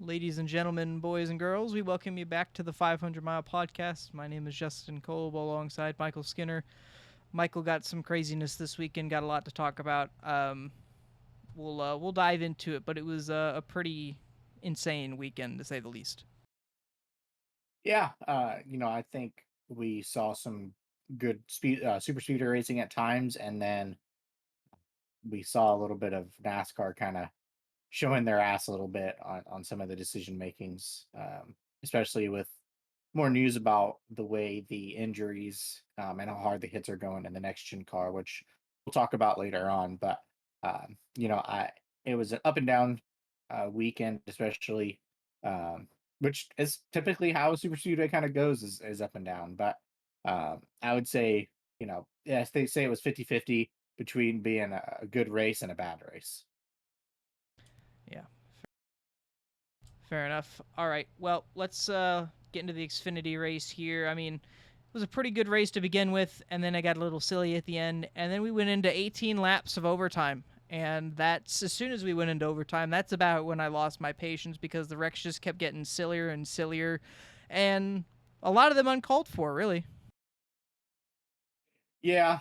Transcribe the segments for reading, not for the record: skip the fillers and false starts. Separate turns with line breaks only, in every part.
Ladies and gentlemen, boys and girls, we welcome you back to the 500 Mile Podcast. My name is Justin Kolb alongside Michael Skinner. Michael got some craziness this weekend, got a lot to talk about. We'll dive into it, but it was a pretty insane weekend to say the least.
Yeah, I think we saw some good super speeder racing at times, and then we saw a little bit of NASCAR kind of showing their ass a little bit on some of the decision makings, especially with more news about the way the injuries and how hard the hits are going in the next gen car, which we'll talk about later on. But I it was an up and down weekend, especially, um, which is typically how a super speedway kind of goes is up and down. But I would say, yes, they say it was 50-50 between being a good race and a bad race.
Yeah, fair enough. All right, well, let's get into the Xfinity race here. I mean, it was a pretty good race to begin with, and then I got a little silly at the end, and then we went into 18 laps of overtime. And that's as soon as we went into overtime, that's about when I lost my patience because the wrecks just kept getting sillier and sillier, and a lot of them uncalled for, really.
Yeah,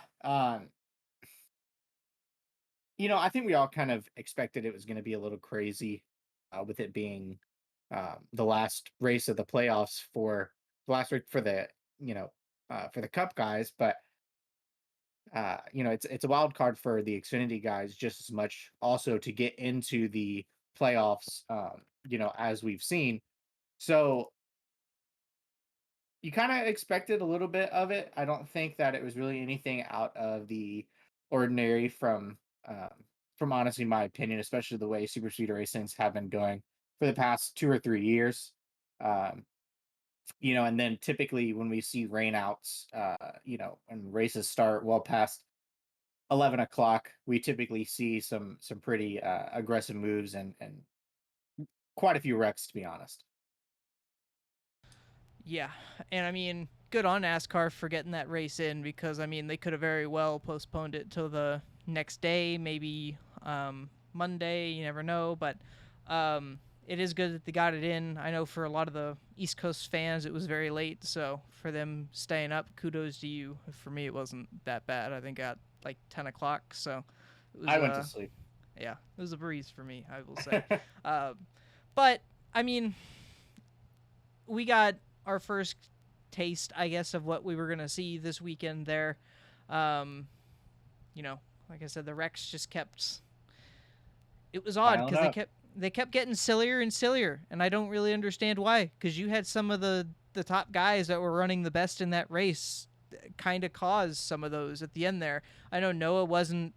I think we all kind of expected it was going to be a little crazy, with it being the last race of the playoffs for the last week for the Cup guys. But it's a wild card for the Xfinity guys just as much, also to get into the playoffs. As we've seen, so you kind of expected a little bit of it. I don't think that it was really anything out of the ordinary from honestly my opinion, especially the way super speed racings have been going for the past 2 or 3 years. Um, and then typically when we see rainouts, when races start well past 11 o'clock, we typically see some pretty aggressive moves and quite a few wrecks, to be honest.
Yeah, and I mean, good on NASCAR for getting that race in because I mean they could have very well postponed it till the next day, maybe Monday. You never know, but it is good that they got it in. I know for a lot of the East Coast fans, it was very late, so for them staying up, kudos to you. For me, it wasn't that bad. I think at like 10 o'clock, so it was
I went to sleep.
yeah, it was a breeze for me, I will say. Um, but I mean, we got our first taste, I guess, of what we were gonna see this weekend there. Um, you know, like I said, the Rex just kept. It was odd
Piling
because
up.
they kept getting sillier and sillier, and I don't really understand why. Because you had some of the top guys that were running the best in that race, kind of caused some of those at the end there. I know Noah wasn't.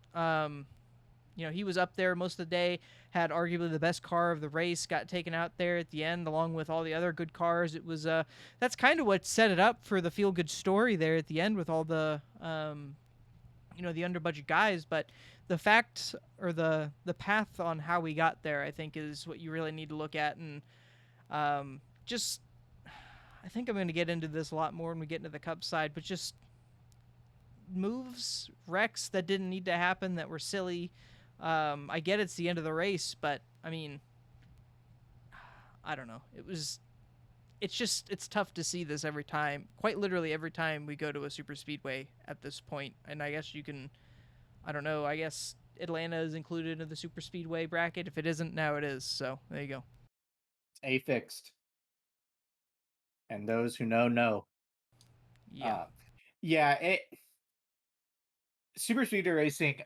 He was up there most of the day, had arguably the best car of the race, got taken out there at the end along with all the other good cars. It was that's kind of what set it up for the feel good story there at the end with all the the under budget guys, but the fact or the path on how we got there, I think, is what you really need to look at. And just I think I'm going to get into this a lot more when we get into the Cup side, but just moves, wrecks that didn't need to happen that were silly. I get it's the end of the race, but I mean, I don't know. It's tough to see this every time, quite literally every time we go to a super speedway at this point. And I guess you can, I don't know. I guess Atlanta is included in the super speedway bracket. If it isn't, now it is. So there you go.
It's a fixed, and those who know.
Yeah,
Uh, yeah, super speeder racing,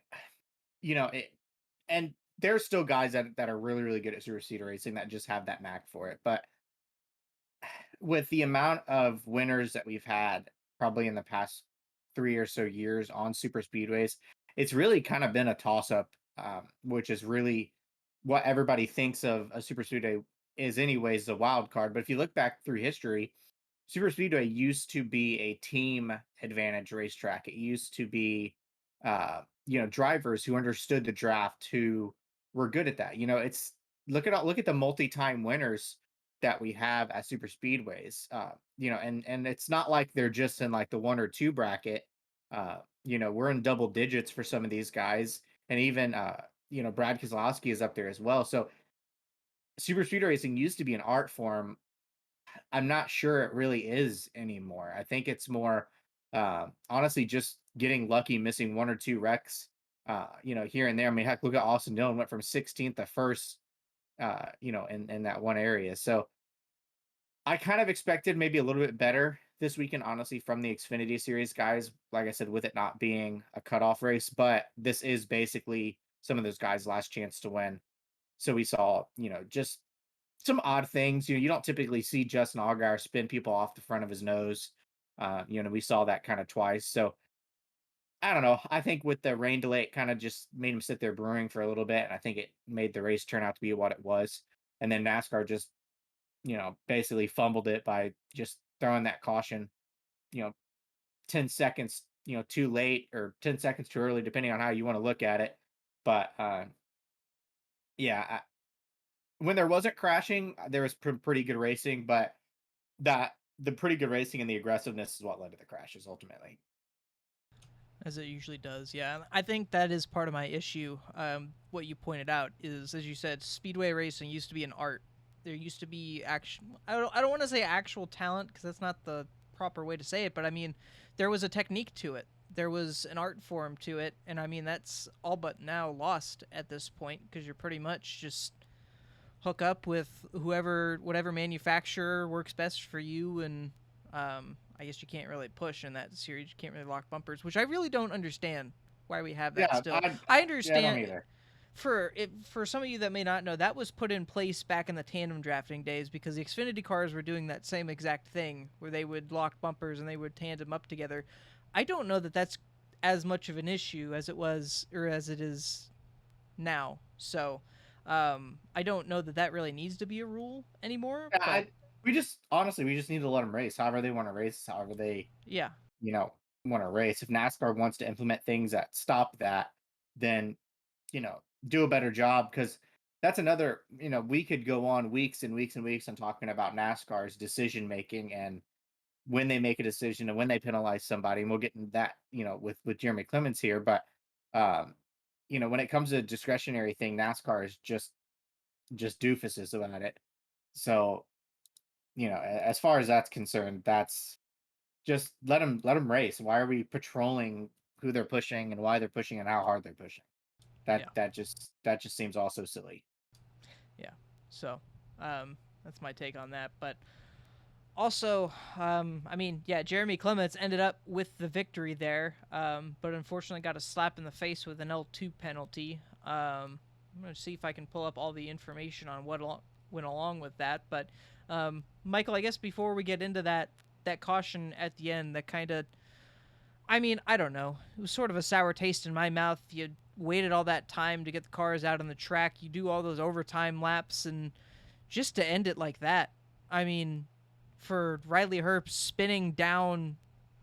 and there's still guys that are really really good at super speeder racing that just have that knack for it. But with the amount of winners that we've had, probably in the past 3 or so years on super speedways, it's really kind of been a toss up, which is really what everybody thinks of a super speedway is, anyways, the wild card. But if you look back through history, super speedway used to be a team advantage racetrack. It used to be, drivers who understood the draft, who were good at that. It's look at the multi-time winners that we have at super speedways. And it's not like they're just in like the one or two bracket. We're in double digits for some of these guys, and even Brad Keselowski is up there as well. So super speed racing used to be an art form. I'm not sure it really is anymore. I think it's more, honestly, just getting lucky, missing one or two wrecks, here and there. I mean, heck, look at Austin Dillon went from 16th to first, in that one area. So I kind of expected maybe a little bit better this weekend, honestly, from the Xfinity Series guys. Like I said, with it not being a cutoff race, but this is basically some of those guys' last chance to win. So we saw, just some odd things. You don't typically see Justin Allgaier spin people off the front of his nose. We saw that kind of twice. So I don't know. I think with the rain delay, it kind of just made him sit there brewing for a little bit. And I think it made the race turn out to be what it was. And then NASCAR just, basically fumbled it by just throwing that caution, you know, 10 seconds, too late or 10 seconds too early, depending on how you want to look at it. But yeah, when there wasn't crashing, there was pretty good racing, but that the pretty good racing and the aggressiveness is what led to the crashes ultimately.
As it usually does. Yeah, I think that is part of my issue. What you pointed out is, as you said, speedway racing used to be an art. There used to be action. I don't want to say actual talent because that's not the proper way to say it. But I mean, there was a technique to it. There was an art form to it, and I mean that's all but now lost at this point because you're pretty much just hook up with whatever manufacturer works best for you, and I guess you can't really push in that series. You can't really lock bumpers, which I really don't understand why we have that
Yeah,
still. I
yeah, I don't
understand
either.
for some of you that may not know, that was put in place back in the tandem drafting days because the Xfinity cars were doing that same exact thing where they would lock bumpers and they would tandem up together. I don't know that that's as much of an issue as it was or as it is now. So I don't know that that really needs to be a rule anymore.
Yeah,
But
we just honestly, we just need to let them race however they want to race, however they,
yeah,
you know, want to race. If NASCAR wants to implement things that stop that, then, do a better job because that's another, we could go on weeks and weeks and weeks on talking about NASCAR's decision making and when they make a decision and when they penalize somebody. And we'll get into that, with Jeremy Clemens here. But, um, when it comes to a discretionary thing, NASCAR is just doofuses about it. So, as far as that's concerned, that's just let them race. Why are we patrolling who they're pushing and why they're pushing and how hard they're pushing? That
yeah,
that just seems also silly.
yeah. So that's my take on that. But also, I mean, yeah, Jeremy Clements ended up with the victory there, but unfortunately got a slap in the face with an L2 penalty. I'm going to see if I can pull up all the information on what went along with that. But Michael, I guess before we get into that caution at the end, that kind of, I mean, I don't know, it was sort of a sour taste in my mouth. You waited all that time to get the cars out on the track. You do all those overtime laps, and just to end it like that. I mean, for Riley Herbst spinning down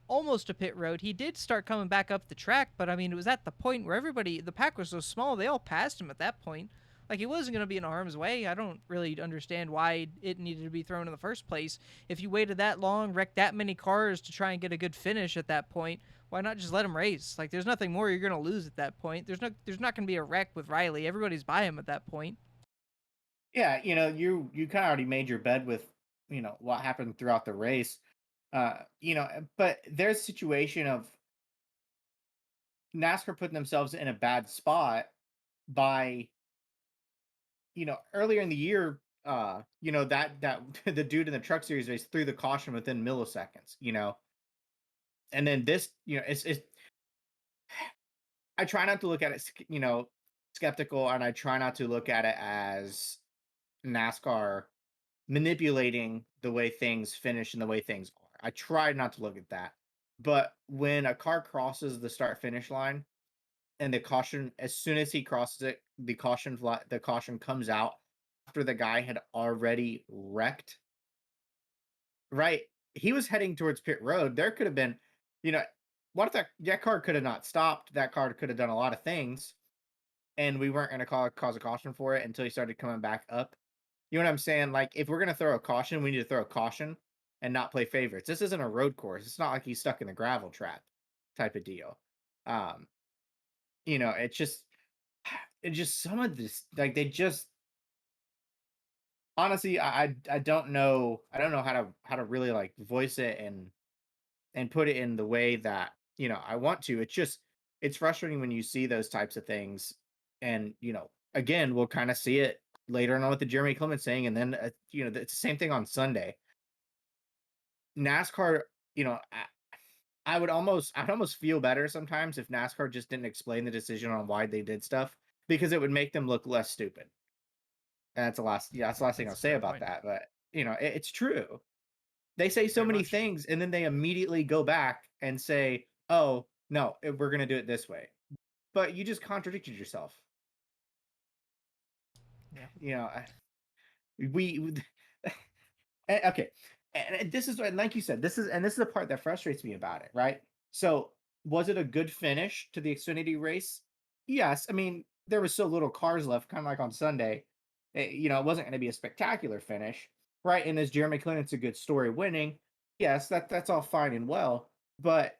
almost a pit road, he did start coming back up the track, but I mean, it was at the point where the pack was so small, they all passed him at that point. Like, he wasn't going to be in harm's way. I don't really understand why it needed to be thrown in the first place. If you waited that long, wrecked that many cars to try and get a good finish at that point, why not just let him race? Like, there's nothing more you're going to lose at that point. There's not going to be a wreck with Riley. Everybody's by him at that point.
Yeah, you kind of already made your bed with, what happened throughout the race. But there's a situation of NASCAR putting themselves in a bad spot by, earlier in the year, that the dude in the truck series race threw the caution within milliseconds, and then this, it's I try not to look at it, skeptical, and I try not to look at it as NASCAR manipulating the way things finish and the way things are. I try not to look at that. But when a car crosses the start finish line and the caution, as soon as he crosses it, the caution comes out after the guy had already wrecked. Right, he was heading towards pit road. There could have been, you know, what if that car could have not stopped? That car could have done a lot of things, and we weren't going to cause a caution for it until he started coming back up. You know what I'm saying? Like, if we're gonna throw a caution, we need to throw a caution and not play favorites. This isn't a road course. It's not like he's stuck in the gravel trap type of deal. Um, it's just some of this, like, they just honestly, I don't know. I don't know how to really like voice it and put it in the way that I want to. It's just it's frustrating when you see those types of things, and again, we'll kind of see it later on with the Jeremy Clements thing, and then it's the same thing on Sunday. NASCAR, you know, I'd almost feel better sometimes if NASCAR just didn't explain the decision on why they did stuff because it would make them look less stupid. And that's the last thing I'll
That's a
say
fair
about
point.
that. But it's true. They say so
Very
many
much.
things and then they immediately go back and say, "Oh no, we're gonna do it this way." But you just contradicted yourself.
Yeah.
You know, we okay. And this is and like you said, this is the part that frustrates me about it, right? So, was it a good finish to the Xfinity race? Yes. I mean, there was so little cars left, kind of like on Sunday. It wasn't going to be a spectacular finish, right? And as Jeremy Clinton's a good story winning, yes, that's all fine and well. But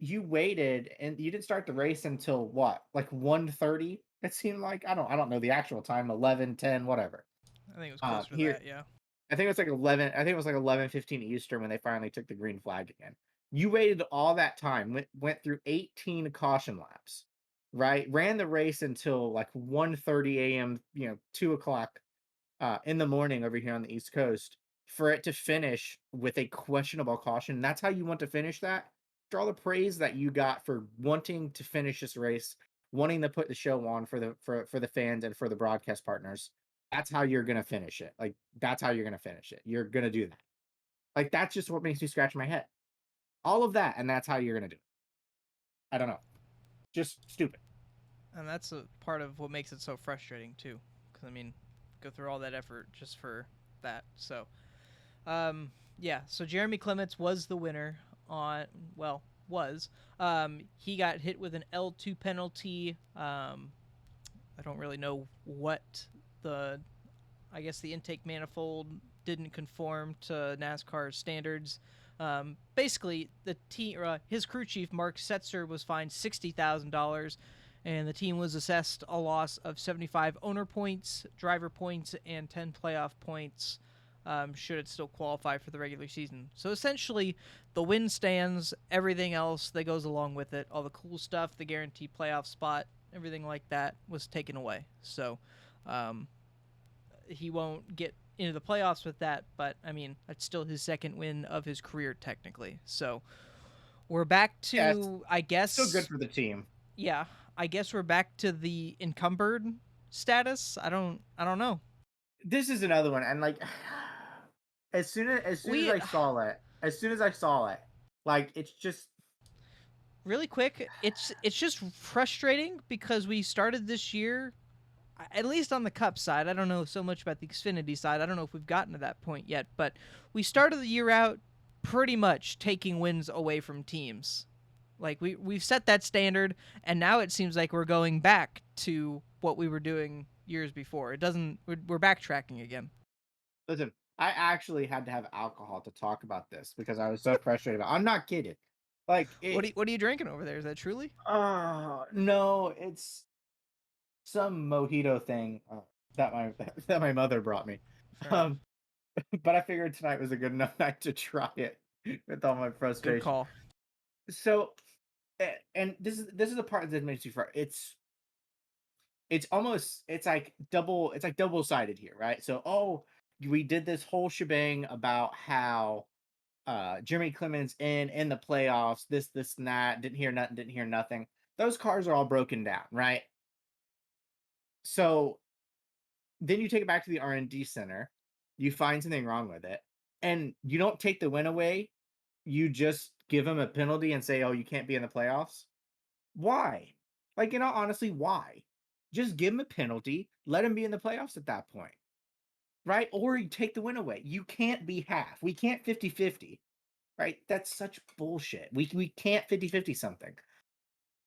you waited and you didn't start the race until what, like 1:30? It seemed like I don't know the actual time, 11:10, whatever.
I think it was closer to
Here
that. Yeah.
I think it was like 11. I think it was like 11:15 Eastern when they finally took the green flag again. You waited all that time, went through 18 caution laps, right? Ran the race until like 1:30 a.m. 2 o'clock in the morning over here on the East Coast for it to finish with a questionable caution. That's how you want to finish that. After all the praise that you got for wanting to finish this race, wanting to put the show on for the fans and for the broadcast partners, that's how you're gonna finish it. Like that's how you're gonna finish it. You're gonna do that. Like that's just what makes me scratch my head. All of that, and that's how you're gonna do it. I don't know. Just stupid.
And that's a part of what makes it so frustrating too. Because I mean, go through all that effort just for that. So, yeah. So Jeremy Clements was the winner on. Well, was. He got hit with an L2 penalty. I don't really know what the. I guess the intake manifold didn't conform to NASCAR standards. Basically, his crew chief Mark Setzer was fined $60,000, and the team was assessed a loss of 75 owner points, driver points, and 10 playoff points. Should it still qualify for the regular season. So essentially, the win stands, everything else that goes along with it, all the cool stuff, the guaranteed playoff spot, everything like that was taken away. So um, he won't get into the playoffs with that, but I mean, that's still his second win of his career, technically. So we're back
Yeah, it's
to, I
still good
guess,
for the team.
yeah, I guess we're back to the encumbered status. I don't know.
This is another one, and like as soon as
We
I saw it, like it's just
really quick, it's just frustrating because we started this year, at least on the Cup side. I don't know so much about the Xfinity side. I don't know if we've gotten to that point yet, but we started the year out pretty much taking wins away from teams. Like we've set that standard, and now it seems like we're going back to what we were doing years before. It doesn't. We're backtracking again.
listen. I actually had to have alcohol to talk about this because I was so frustrated. I'm not kidding. Like it.
What are you drinking over there? Is that truly?
No, it's some mojito thing that my that my mother brought me.
Fair enough.
Um, but I figured tonight was a good enough night to try it with all my
Good
frustration.
call.
So, and this is the part that makes me it's almost it's like double sided here, right? So, oh, we did this whole shebang about how Jeremy Clemens in the playoffs, this and that, didn't hear nothing. Those cars are all broken down, right? So then you take it back to the R&D center, you find something wrong with it, and you don't take the win away. You just give him a penalty and say, "Oh, you can't be in the playoffs." Why? Like, honestly, why? Just give him a penalty, let him be in the playoffs at that point, right? Or you take the win away. You can't be half. We can't 50-50, right? That's such bullshit. We can't 50-50 something.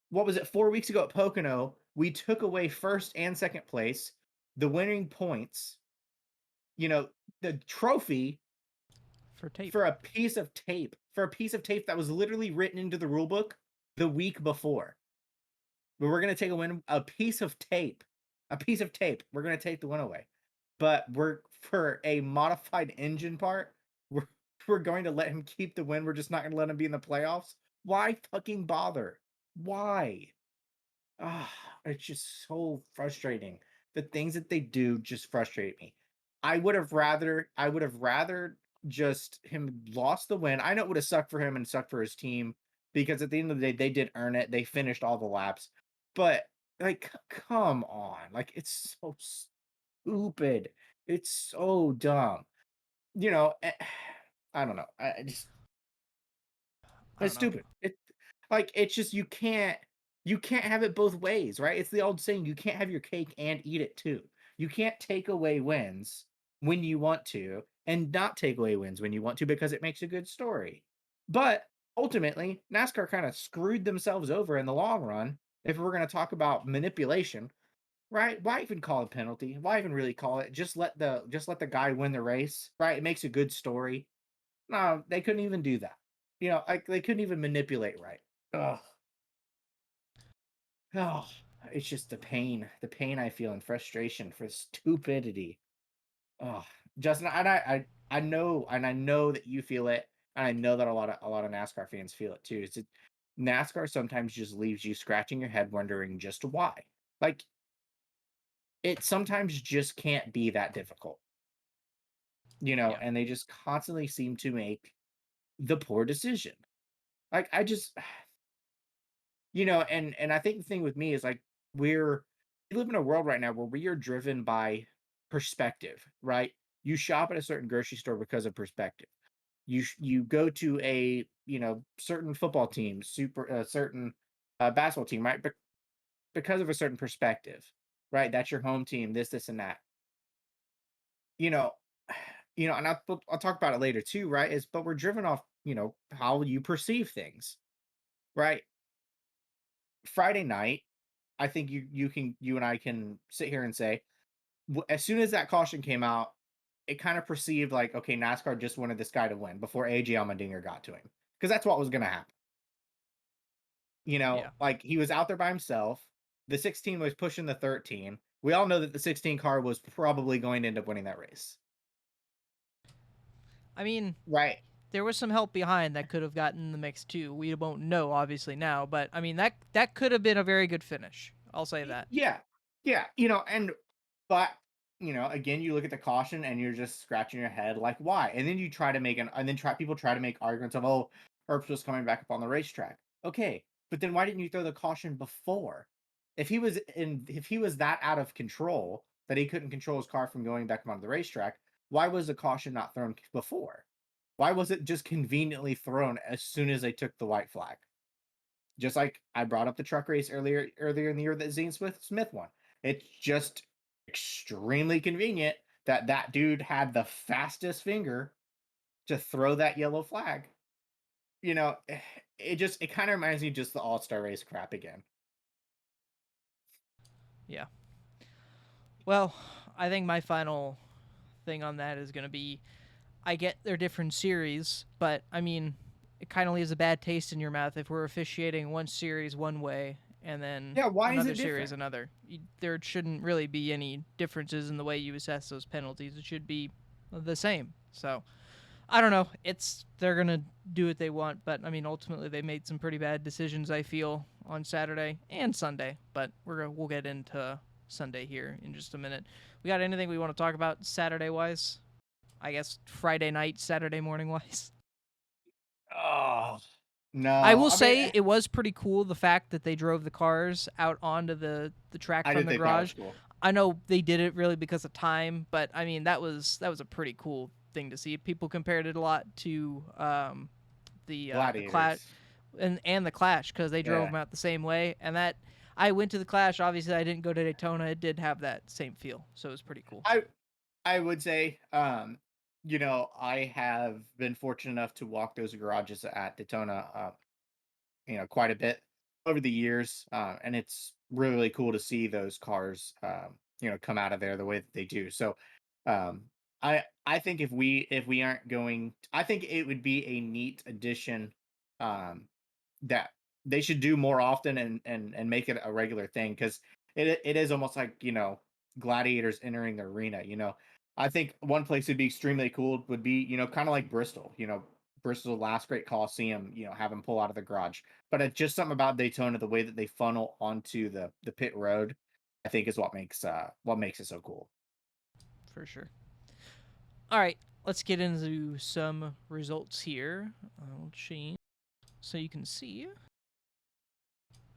What was it? 4 weeks ago at Pocono, we took away first and second place, the winning points, you know, the trophy
For tape.
for a piece of tape that was literally written into the rule book the week before. But we're gonna take a piece of tape. A piece of tape. We're gonna take the win away. but we're for a modified engine part, we're we're going to let him keep the win. We're just not going to let him be in the playoffs. Why fucking bother? Why? Ah, it's just so frustrating. The things that they do just frustrate me. I would have rather just him lost the win. I know it would have sucked for him and sucked for his team because at the end of the day, they did earn it. They finished all the laps. But like, come on. Like, it's so stupid. It's so dumb. You know, I don't know. I just
I
it's
don't know.
stupid. It's just you can't have it both ways, right? It's the old saying, you can't have your cake and eat it too. You can't take away wins when you want to and not take away wins when you want to because it makes a good story. But ultimately, NASCAR kind of screwed themselves over in the long run if we're going to talk about manipulation, right? Why even call it a penalty? Why even really call it? Just let the guy win the race, right? It makes a good story. No, they couldn't even do that. Like they couldn't even manipulate right. Ugh. Oh, it's just the pain I feel and frustration for stupidity. Oh, Justin, and I know that you feel it, and I know that a lot of NASCAR fans feel it too. NASCAR sometimes just leaves you scratching your head, wondering just why. Like it sometimes just can't be that difficult,
Yeah.
and they just constantly seem to make the poor decision. Like I just and I think the thing with me is like we live in a world right now where we are driven by perspective, right? You shop at a certain grocery store because of perspective. You go to a certain football team, certain basketball team, right? Because of a certain perspective, right? That's your home team. This, and that. You know, and I'll talk about it later too, right? But we're driven off how you perceive things, right? Friday night, I think you and I can sit here and say, as soon as that caution came out, it kind of perceived like, okay, NASCAR just wanted this guy to win before AJ Allmendinger got to him because that's what was going to happen.
Yeah.
Like he was out there by himself. The 16 was pushing the 13. We all know that the 16 car was probably going to end up winning that race,
I mean,
right?
there was some help behind that could have gotten the mix too. We won't know obviously now, but I mean that could have been a very good finish. I'll say that.
Yeah, yeah, but again, you look at the caution and you're just scratching your head, like why? And then you try to make and then try to make arguments of Herbst was coming back up on the racetrack. Okay, but then why didn't you throw the caution before? If he was that out of control that he couldn't control his car from going back up onto the racetrack, why was the caution not thrown before? Why was it just conveniently thrown as soon as they took the white flag? Just like I brought up the truck race earlier in the year that Zane Smith won. It's just extremely convenient that that dude had the fastest finger to throw that yellow flag. You know, it kind of reminds me of just the All-Star race crap again.
Yeah. Well, I think my final thing on that is going to be I get they're different series, but I mean, it kind of leaves a bad taste in your mouth if we're officiating one series one way and then
Yeah, why is
another
it
series
different?
another. There shouldn't really be any differences in the way you assess those penalties. It should be the same. So I don't know. They're gonna do what they want, but I mean, ultimately they made some pretty bad decisions. I feel on Saturday and Sunday, but we'll get into Sunday here in just a minute. We got anything we want to talk about Saturday wise? I guess Friday night, Saturday morning wise.
Oh
I
no!
will
I mean,
say it was pretty cool the fact that they drove the cars out onto the track
I
from
did
the
think that was
garage.
cool.
I know they did it really because of time, but I mean that was a pretty cool thing to see. People compared it a lot to the Clash
Gladiators.
and the Clash because they drove
Yeah,
them out the same way. And that I went to the Clash. Obviously, I didn't go to Daytona. It did have that same feel, so it was pretty cool.
I I would say, I have been fortunate enough to walk those garages at Daytona, quite a bit over the years, and it's really cool to see those cars, come out of there the way that they do. So, um, I think if we aren't going, I think it would be a neat addition, um, that they should do more often and make it a regular thing because it is almost like gladiators entering the arena. I think one place would be extremely cool would be, kind of like Bristol. Bristol's last great Coliseum. Have them pull out of the garage. But it's just something about Daytona, the way that they funnel onto the pit road, I think is what makes it so cool.
For sure. All right, let's get into some results here. I'll change so you can see.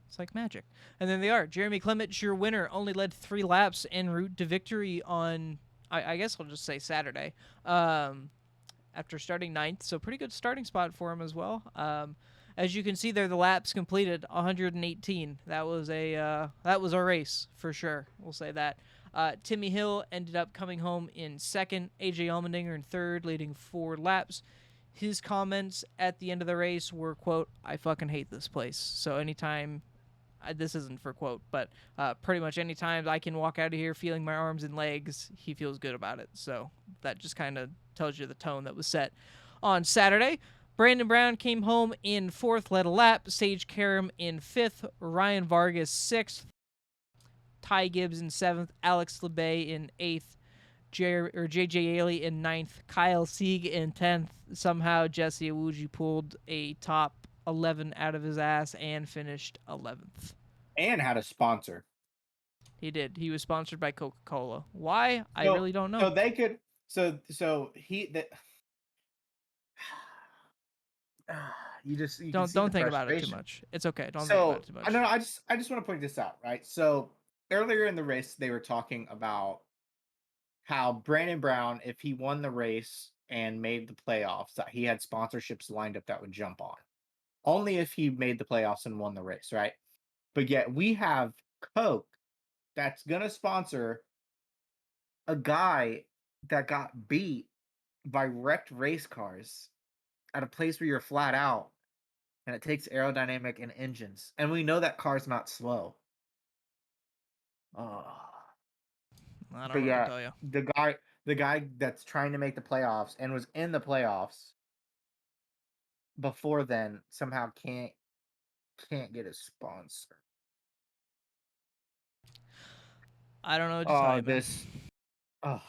It's like magic. And then they are. Jeremy Clement, your winner, only led 3 laps en route to victory on, I guess I'll just say Saturday, after starting 9th. So pretty good starting spot for him as well. As you can see there, the laps completed 118. That was a race for sure. We'll say that. Timmy Hill ended up coming home in 2nd. AJ Allmendinger in 3rd, leading 4 laps. His comments at the end of the race were, quote, "I fucking hate this place." So anytime, this isn't for quote, but pretty much any time I can walk out of here feeling my arms and legs, he feels good about it. So that just kind of tells you the tone that was set on Saturday. Brandon Brown came home in 4th, led a lap. Sage Karam in 5th. Ryan Vargas 6th. Ty Gibbs in 7th. Alex LeBay in 8th. JJ Ailey in 9th. Kyle Sieg in 10th. Somehow Jesse Awuji pulled a top 11 out of his ass and finished 11th.
And had a sponsor.
He did. He was sponsored by Coca-Cola. Why? I
So
really don't know.
so they could so he that you can see the
Don't think about it too
frustration.
much. It's okay. Don't think about it
So
too
I
much.
know I just want to point this out, right? So earlier in the race, they were talking about how Brandon Brown, if he won the race and made the playoffs, that he had sponsorships lined up that would jump on. Only if he made the playoffs and won the race, right? But yet we have Coke that's gonna sponsor a guy that got beat by wrecked race cars at a place where you're flat out and it takes aerodynamic and engines. And we know that car's not slow. Oh.
I don't
But
know what to
yeah,
tell you.
the guy that's trying to make the playoffs and was in the playoffs before then somehow can't get a sponsor.
I don't know what to tell
Oh,
you, man.
this oh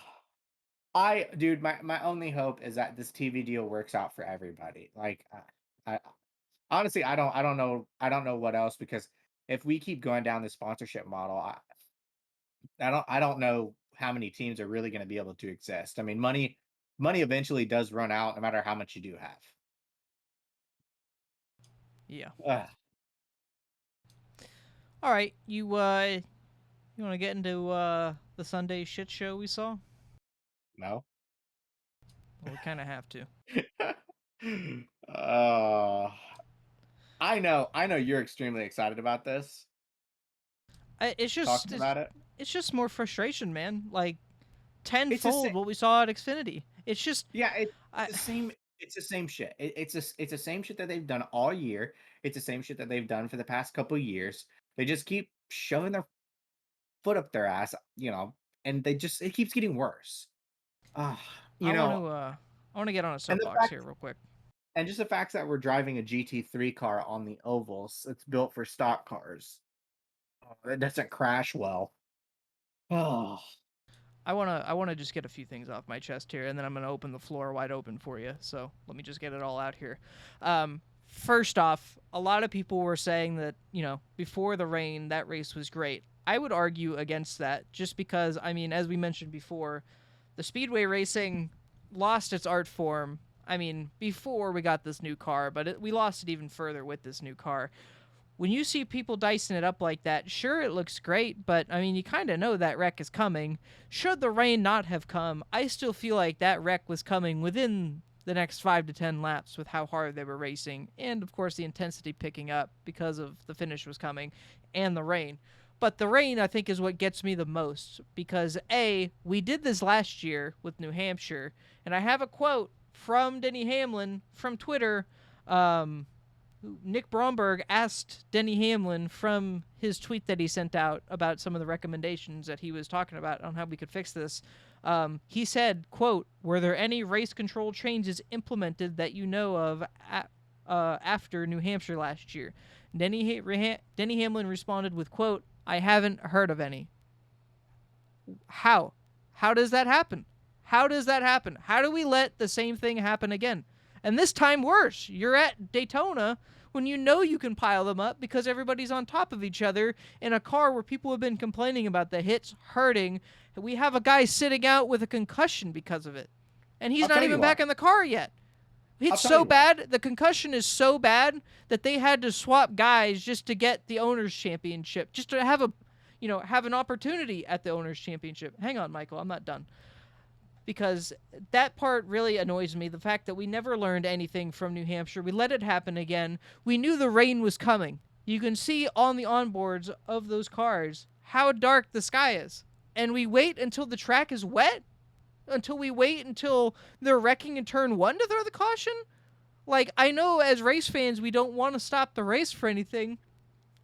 dude, my only hope is that this TV deal works out for everybody. Like I honestly I don't know what else, because if we keep going down the sponsorship model, I don't know how many teams are really going to be able to exist. I mean, money eventually does run out no matter how much you do have.
Yeah.
Ugh,
All right. You want to get into the Sunday shit show we saw?
no.
Well, we kind of have to.
uh I know you're extremely excited about this,
It's just
talking about it.
it's just more frustration, man. Like
It's the
tenfold
same.
what we saw at Xfinity. It's just
Yeah,
I
it's the same shit. It's the same shit that they've done all year. It's the same shit that they've done for the past couple years. They just keep shoving their foot up their ass, and it keeps getting worse. Ah,
I
you
want
know,
to I want to get on a
and the
soapbox
fact
here real quick.
and just the fact that we're driving a GT3 car on the ovals, it's built for stock cars. Oh, it doesn't crash well. Oh,
I want to just get a few things off my chest here, and then I'm gonna open the floor wide open for you. So let me just get it all out here. First off, a lot of people were saying that before the rain that race was great. I would argue against that, just because I mean, as we mentioned before, the speedway racing lost its art form. I mean, before we got this new car, but we lost it even further with this new car. When you see people dicing it up like that, sure, it looks great, but I mean, you kind of know that wreck is coming. Should the rain not have come, I still feel like that wreck was coming within the next 5 to 10 laps with how hard they were racing, and of course, the intensity picking up because of the finish was coming and the rain. But the rain, I think, is what gets me the most because A, we did this last year with New Hampshire, and I have a quote from Denny Hamlin from Twitter. Um, Nick Bromberg asked Denny Hamlin from his tweet that he sent out about some of the recommendations that he was talking about on how we could fix this. He said, quote, "Were there any race control changes implemented that you know of after New Hampshire last year?" Denny Hamlin responded with, quote, "I haven't heard of any." How? How does that happen? How does that happen? How do we let the same thing happen again? And this time worse. You're at Daytona when you know you can pile them up because everybody's on top of each other in a car where people have been complaining about the hits hurting. We have a guy sitting out with a concussion because of it. And he's
I'll
not
tell you
even
why.
back in the car yet.
I'll
It's
tell
so
you why.
bad. The concussion is so bad that they had to swap guys just to get the owners championship, just to have have an opportunity at the owners championship. Hang on, Michael, I'm not done. Because that part really annoys me. The fact that we never learned anything from New Hampshire. We let it happen again. We knew the rain was coming. You can see on the onboards of those cars how dark the sky is. And we wait until the track is wet? Until we wait until they're wrecking in turn one to throw the caution? Like, I know as race fans, we don't want to stop the race for anything,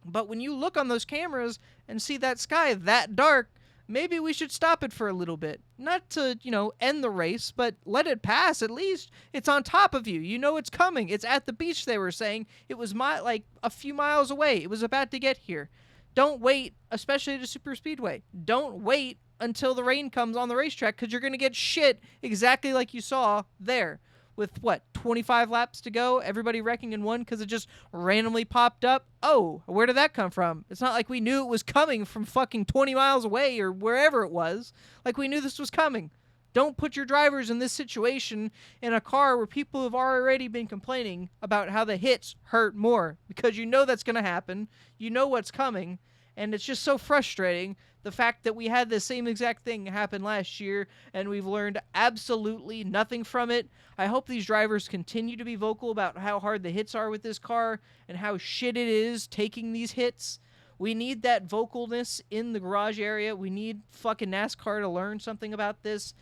but when you look on those cameras and see that sky that dark, maybe we should stop it for a little bit. Not to, end the race, but let it pass at least. It's on top of you. You know it's coming. It's at the beach, they were saying. It was like a few miles away. It was about to get here. Don't wait, especially at a super speedway. Don't wait until the rain comes on the racetrack because you're going to get shit exactly like you saw there with what 25 laps to go, everybody wrecking in one because it just randomly popped up. Oh, where did that come from? It's not like we knew it was coming from fucking 20 miles away or wherever it was. Like we knew this was coming. Don't put your drivers in this situation in a car where people have already been complaining about how the hits hurt more because you know that's going to happen. You know what's coming. And it's just so frustrating the fact that we had the same exact thing happen last year and we've learned absolutely nothing from it. I hope these drivers continue to be vocal about how hard the hits are with this car and how shit it is taking these hits. We need that vocalness in the garage area. We need fucking NASCAR to learn something about this.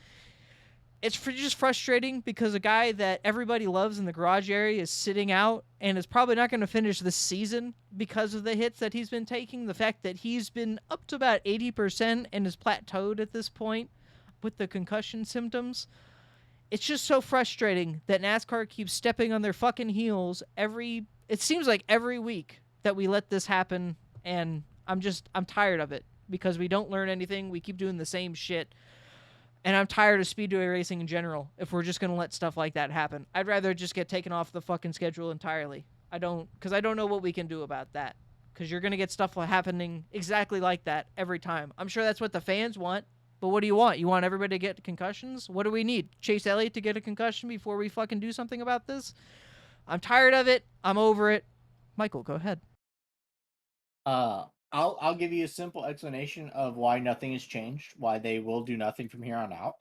It's just frustrating because a guy that everybody loves in the garage area is sitting out and is probably not going to finish the season because of the hits that he's been taking. The fact that he's been up to about 80% and is plateaued at this point with the concussion symptoms. It's just so frustrating that NASCAR keeps stepping on their fucking heels it seems like every week that we let this happen, and I'm tired of it because we don't learn anything. We keep doing the same shit. And I'm tired of speedway racing in general if we're just going to let stuff like that happen. I'd rather just get taken off the fucking schedule entirely. Because I don't know what we can do about that. Because you're going to get stuff happening exactly like that every time. I'm sure that's what the fans want. But what do you want? You want everybody to get concussions? What do we need? Chase Elliott to get a concussion before we fucking do something about this? I'm tired of it. I'm over it. Michael, go ahead.
I'll give you a simple explanation of why nothing has changed, why they will do nothing from here on out.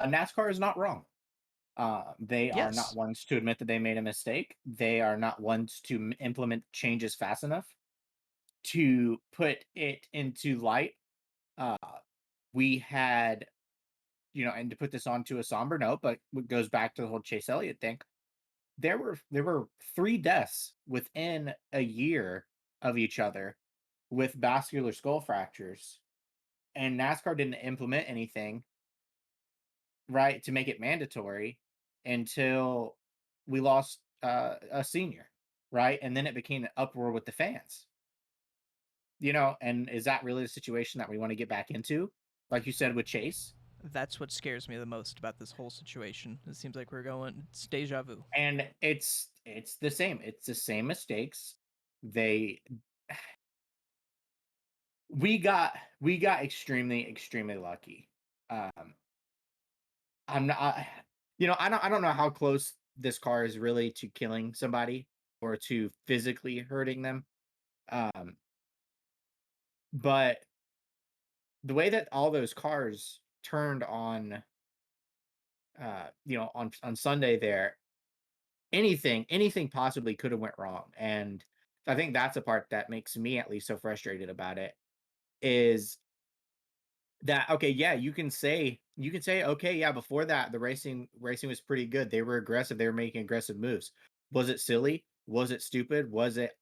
NASCAR is not wrong. They are not
Yes,
ones to admit that they made a mistake. They are not ones to implement changes fast enough to put it into light. Uh, we had, and to put this onto a somber note, but it goes back to the whole Chase Elliott thing. There were 3 deaths within a year of each other with vascular skull fractures, and NASCAR didn't implement anything right to make it mandatory until we lost a senior, right? And then it became an uproar with the fans, And is that really the situation that we want to get back into? Like you said with Chase,
that's what scares me the most about this whole situation. It seems like it's deja vu.
and it's the same. It's the same mistakes. They we got extremely lucky. Um, I'm not, I don't know how close this car is really to killing somebody or to physically hurting them. Um, but the way that all those cars turned on, on Sunday there, anything possibly could have went wrong. And I think that's the part that makes me at least so frustrated about it is that okay, yeah, you can say okay, yeah, before that the racing was pretty good. They were aggressive, they were making aggressive moves. Was it silly? Was it stupid? Was it,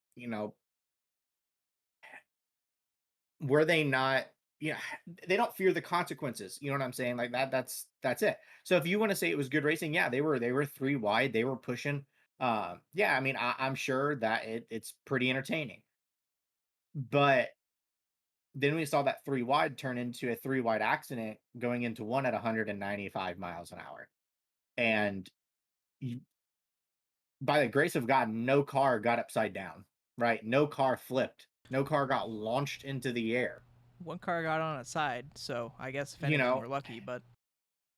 were they not, yeah, they don't fear the consequences. You know what I'm saying? Like that's it. So if you want to say it was good racing, yeah, they were 3 wide, they were pushing. Yeah, I mean, I'm sure that it's pretty entertaining. But Then we saw that three wide turn into a three wide accident going into one at 195 miles an hour. And you, by the grace of God, no car got upside down, right? No car flipped. No car got launched into the air.
One car got on its side, so I guess if
You
anything,
know,
we're lucky. But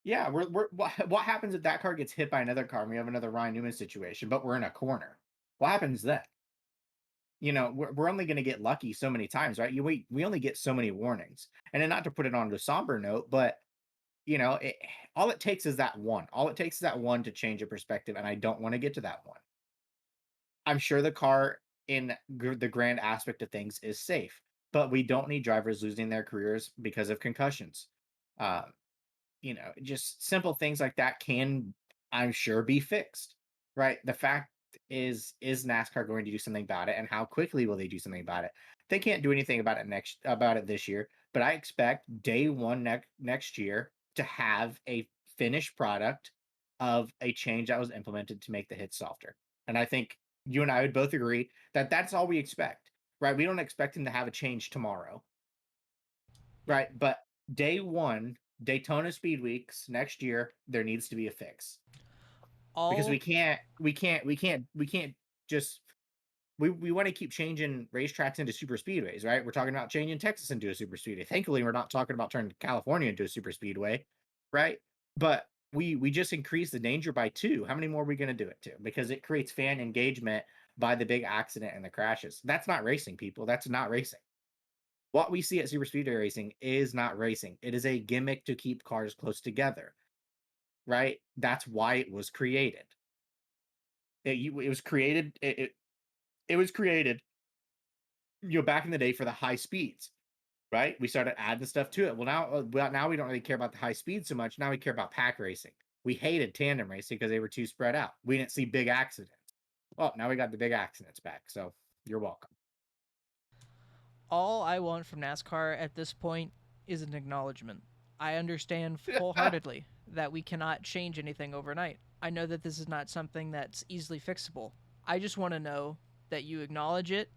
yeah, what happens if that car gets hit by another car and we have another Ryan Newman situation, but we're in a corner? What happens then? We're only going to get lucky so many times, right? We only get so many warnings. And then not to put it on a somber note, but all it takes is that one. All it takes is that one to change a perspective, and I don't want to get to that one. I'm sure the car in the grand aspect of things is safe, but we don't need drivers losing their careers because of concussions. Um, just simple things like that can, I'm sure, be fixed, right? The fact is NASCAR going to do something about it, and how quickly will they do something about it? They can't do anything about it this year, but I expect day one next year to have a finished product of a change that was implemented to make the hits softer. And I think you and I would both agree that that's all we expect, right? We don't expect them to have a change tomorrow,
yep,
right? But day one, Daytona Speed Weeks next year, there needs to be a fix because
all
we can't just we want to keep changing racetracks into super speedways, right? We're talking about changing Texas into a super speedway. Thankfully, we're not talking about turning California into a super speedway, right? But we just increased the danger by two. How many more are we going to do it to? Because it creates fan engagement by the big accident and the crashes. That's not racing, people. That's not racing. What we see at super speedway racing is not racing. It is a gimmick to keep cars close together, right? That's why it was created. It was created. It was created, back in the day for the high speeds, right? We started adding stuff to it. Now we don't really care about the high speed so much. Now we care about pack racing. We hated tandem racing because they were too spread out. We didn't see big accidents. Well, now we got the big accidents back. So you're welcome.
all I want from NASCAR at this point is an acknowledgement. I understand wholeheartedly that we cannot change anything overnight. I know that this is not something that's easily fixable. I just want to know that you acknowledge it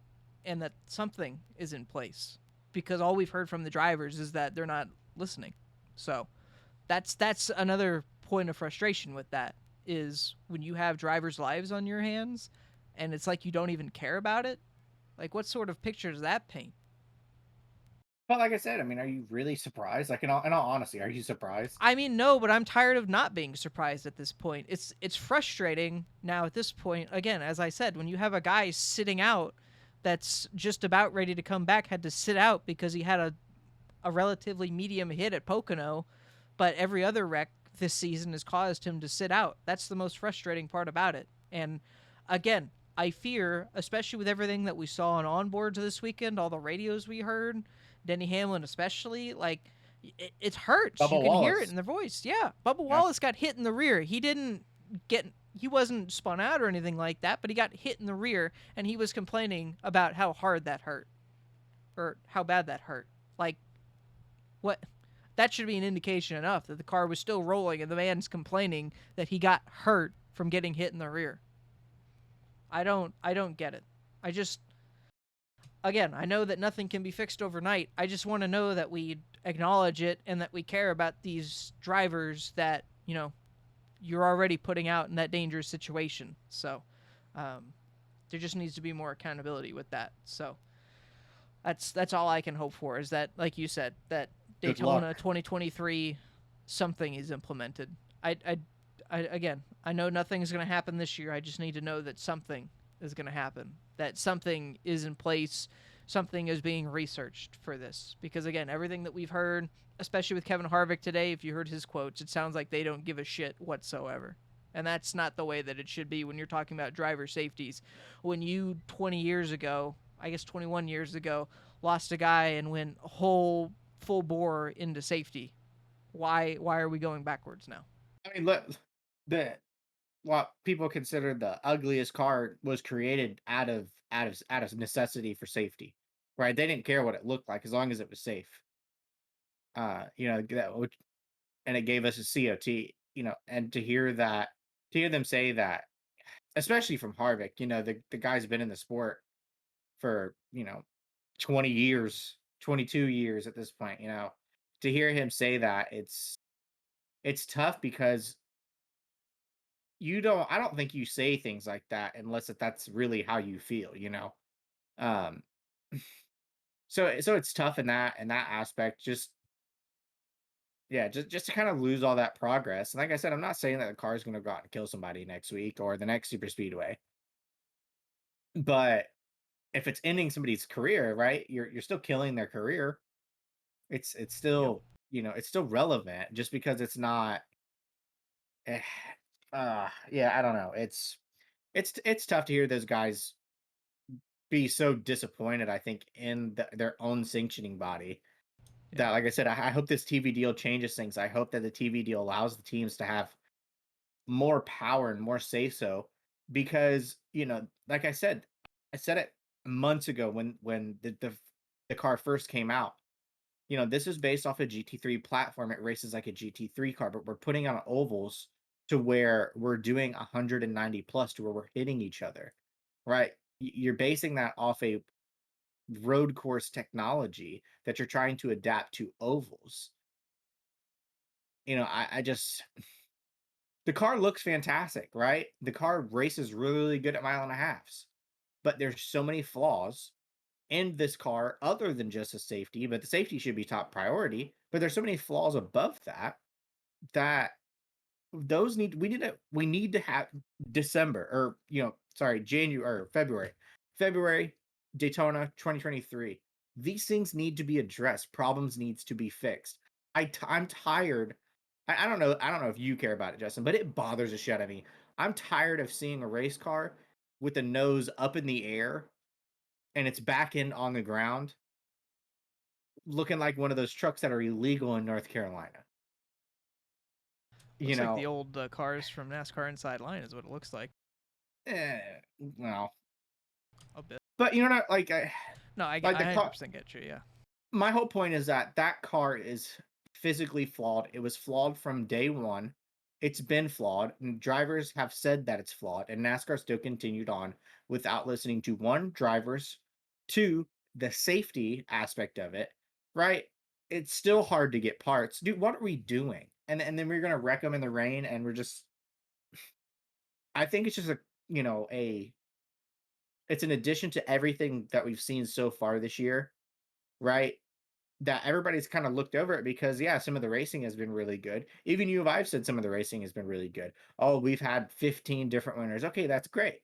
and that something is in place. Because all we've heard from the drivers is that they're not listening. So that's another point of frustration with that is when you have drivers' lives on your hands and it's like you don't even care about it. Like what sort of picture does that paint?
But like I said, I mean, are you really surprised? Like in all honesty, are you surprised?
I mean, no, but I'm tired of not being surprised at this point. It's frustrating now at this point. Again, as I said, when you have a guy sitting out that's just about ready to come back, had to sit out because he had a relatively medium hit at Pocono, but every other wreck this season has caused him to sit out. That's the most frustrating part about it. And again, I fear, especially with everything that we saw on onboards this weekend, all the radios we heard, Denny Hamlin especially, like it hurts. You
Bubba
can hear it
Wallace.
in their voice. Yeah, Bubba
Yeah.
Wallace got hit in the rear. He wasn't spun out or anything like that, but he got hit in the rear and he was complaining about how hard that hurt or how bad that hurt. Like what that should be an indication enough that the car was still rolling and the man's complaining that he got hurt from getting hit in the rear. I don't get it. I just again, I know that nothing can be fixed overnight. I just want to know that we acknowledge it and that we care about these drivers that, you're already putting out in that dangerous situation. So, um, there just needs to be more accountability with that. So, that's all I can hope for is that, like you said, that
Good
Daytona
luck.
2023 something is implemented. I again, I know nothing is going to happen this year. I just need to know that something is going to happen. That something is in place. Something is being researched for this because again, everything that we've heard, especially with Kevin Harvick today, if you heard his quotes, it sounds like they don't give a shit whatsoever. And that's not the way that it should be when you're talking about driver safeties. When you 20 years ago, I guess 21 years ago, lost a guy and went whole full bore into safety. Why are we going backwards now?
I mean, look, the what people consider the ugliest car was created out of necessity for safety, right? They didn't care what it looked like as long as it was safe. And it gave us a COT. And to hear them say that, especially from Harvick, the guy's been in the sport for 20 years, 22 years at this point, to hear him say that, it's tough because I don't think you say things like that unless that's really how you feel. Um, so it's tough in that aspect. Just yeah, just to kind of lose all that progress. And like I said, I'm not saying that the car is going to go out and kill somebody next week or the next super speedway, but if it's ending somebody's career, right? You're still killing their career. It's
Yep.
still it's still relevant just because it's not. eh, yeah, I don't know. It's tough to hear those guys be so disappointed. I think in their own sanctioning body.
Yeah.
That, like I said, I hope this TV deal changes things. I hope that the TV deal allows the teams to have more power and more say so because like I said it months ago when the car first came out. This is based off a GT3 platform. It races like a GT3 car, but we're putting on ovals to where we're doing 190 plus to where we're hitting each other, right? You're basing that off a road course technology that you're trying to adapt to ovals. I just the car looks fantastic, right? The car races really, really good at mile and a halves, but there's so many flaws in this car other than just the safety, but the safety should be top priority. But there's so many flaws above that those we need to have December or sorry, January or February Daytona 2023. These things need to be addressed. Problems needs to be fixed. I'm tired. I don't know if you care about it, Justin, but it bothers the shit out of me. I'm tired of seeing a race car with the nose up in the air and its back end on the ground, looking like one of those trucks that are illegal in North Carolina. You
Looks like the
know,
old cars from NASCAR Inside Line is what it looks like
well,
a bit.
but like
No,
like
I
the car.
100% get you. Yeah.
My whole point is that that car is physically flawed. It was flawed from day one. It's been flawed, and drivers have said that it's flawed, and NASCAR still continued on without listening to one, drivers, two, the safety aspect of it, right? It's still hard to get parts. Dude, what are we doing? And then we're gonna wreck them in the rain, and we're just I think it's just a it's an addition to everything that we've seen so far this year, right? That everybody's kind of looked over it because yeah, some of the racing has been really good. Even you have I've said some of the racing has been really good. Oh, we've had 15 different winners. Okay, that's great,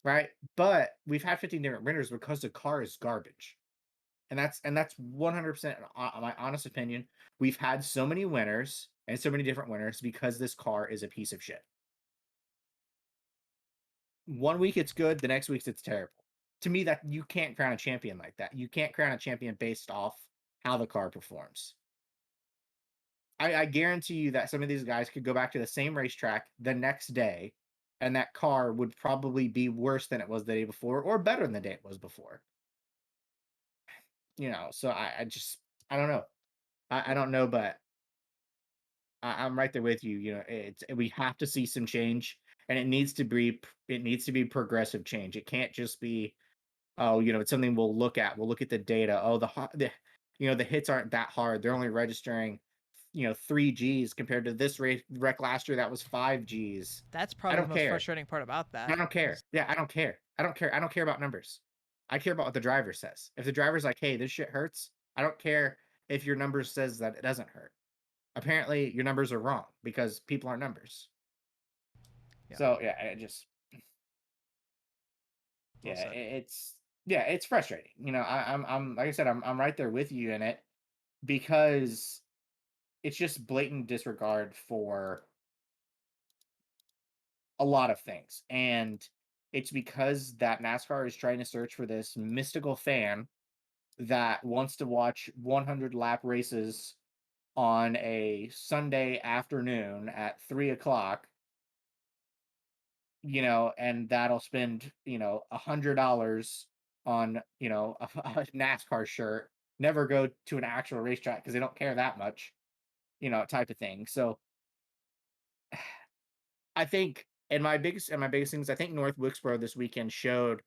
right? But we've had 15 different winners because the car is garbage. And that's 100% my honest opinion. We've had so many winners and so many different winners because this car is a piece of shit. One week it's good, the next week it's terrible. To me, that you can't crown a champion like that. You can't crown a champion based off how the car performs. I guarantee you that some of these guys could go back to the same racetrack the next day, and that car would probably be worse than it was the day before, or better than the day it was before. So I just I don't know. I don't know, but I'm right there with you. We have to see some change, and it needs to be progressive change. It can't just be it's something we'll look at. We'll look at the data. Oh, the hits aren't that hard. They're only registering 3 Gs compared to this wreck last year that was 5 Gs.
That's
I
probably the
don't
most
care.
frustrating part about
I
that.
don't care.
Is
Yeah, I don't care. I don't care. I don't care about numbers. I care about what the driver says. If the driver's like, "Hey, this shit hurts," I don't care if your numbers says that it doesn't hurt. Apparently, your numbers are wrong because people aren't numbers.
yeah.
So yeah, it just
Well
yeah,
said.
it's frustrating. I'm like I said, I'm right there with you in it because it's just blatant disregard for a lot of things. And it's because that NASCAR is trying to search for this mystical fan that wants to watch 100 lap races on a Sunday afternoon at 3 o'clock, and that'll spend, $100 on, a NASCAR shirt, never go to an actual racetrack because they don't care that much, type of thing. So I think, and my biggest thing is I think North Wilkesboro this weekend showed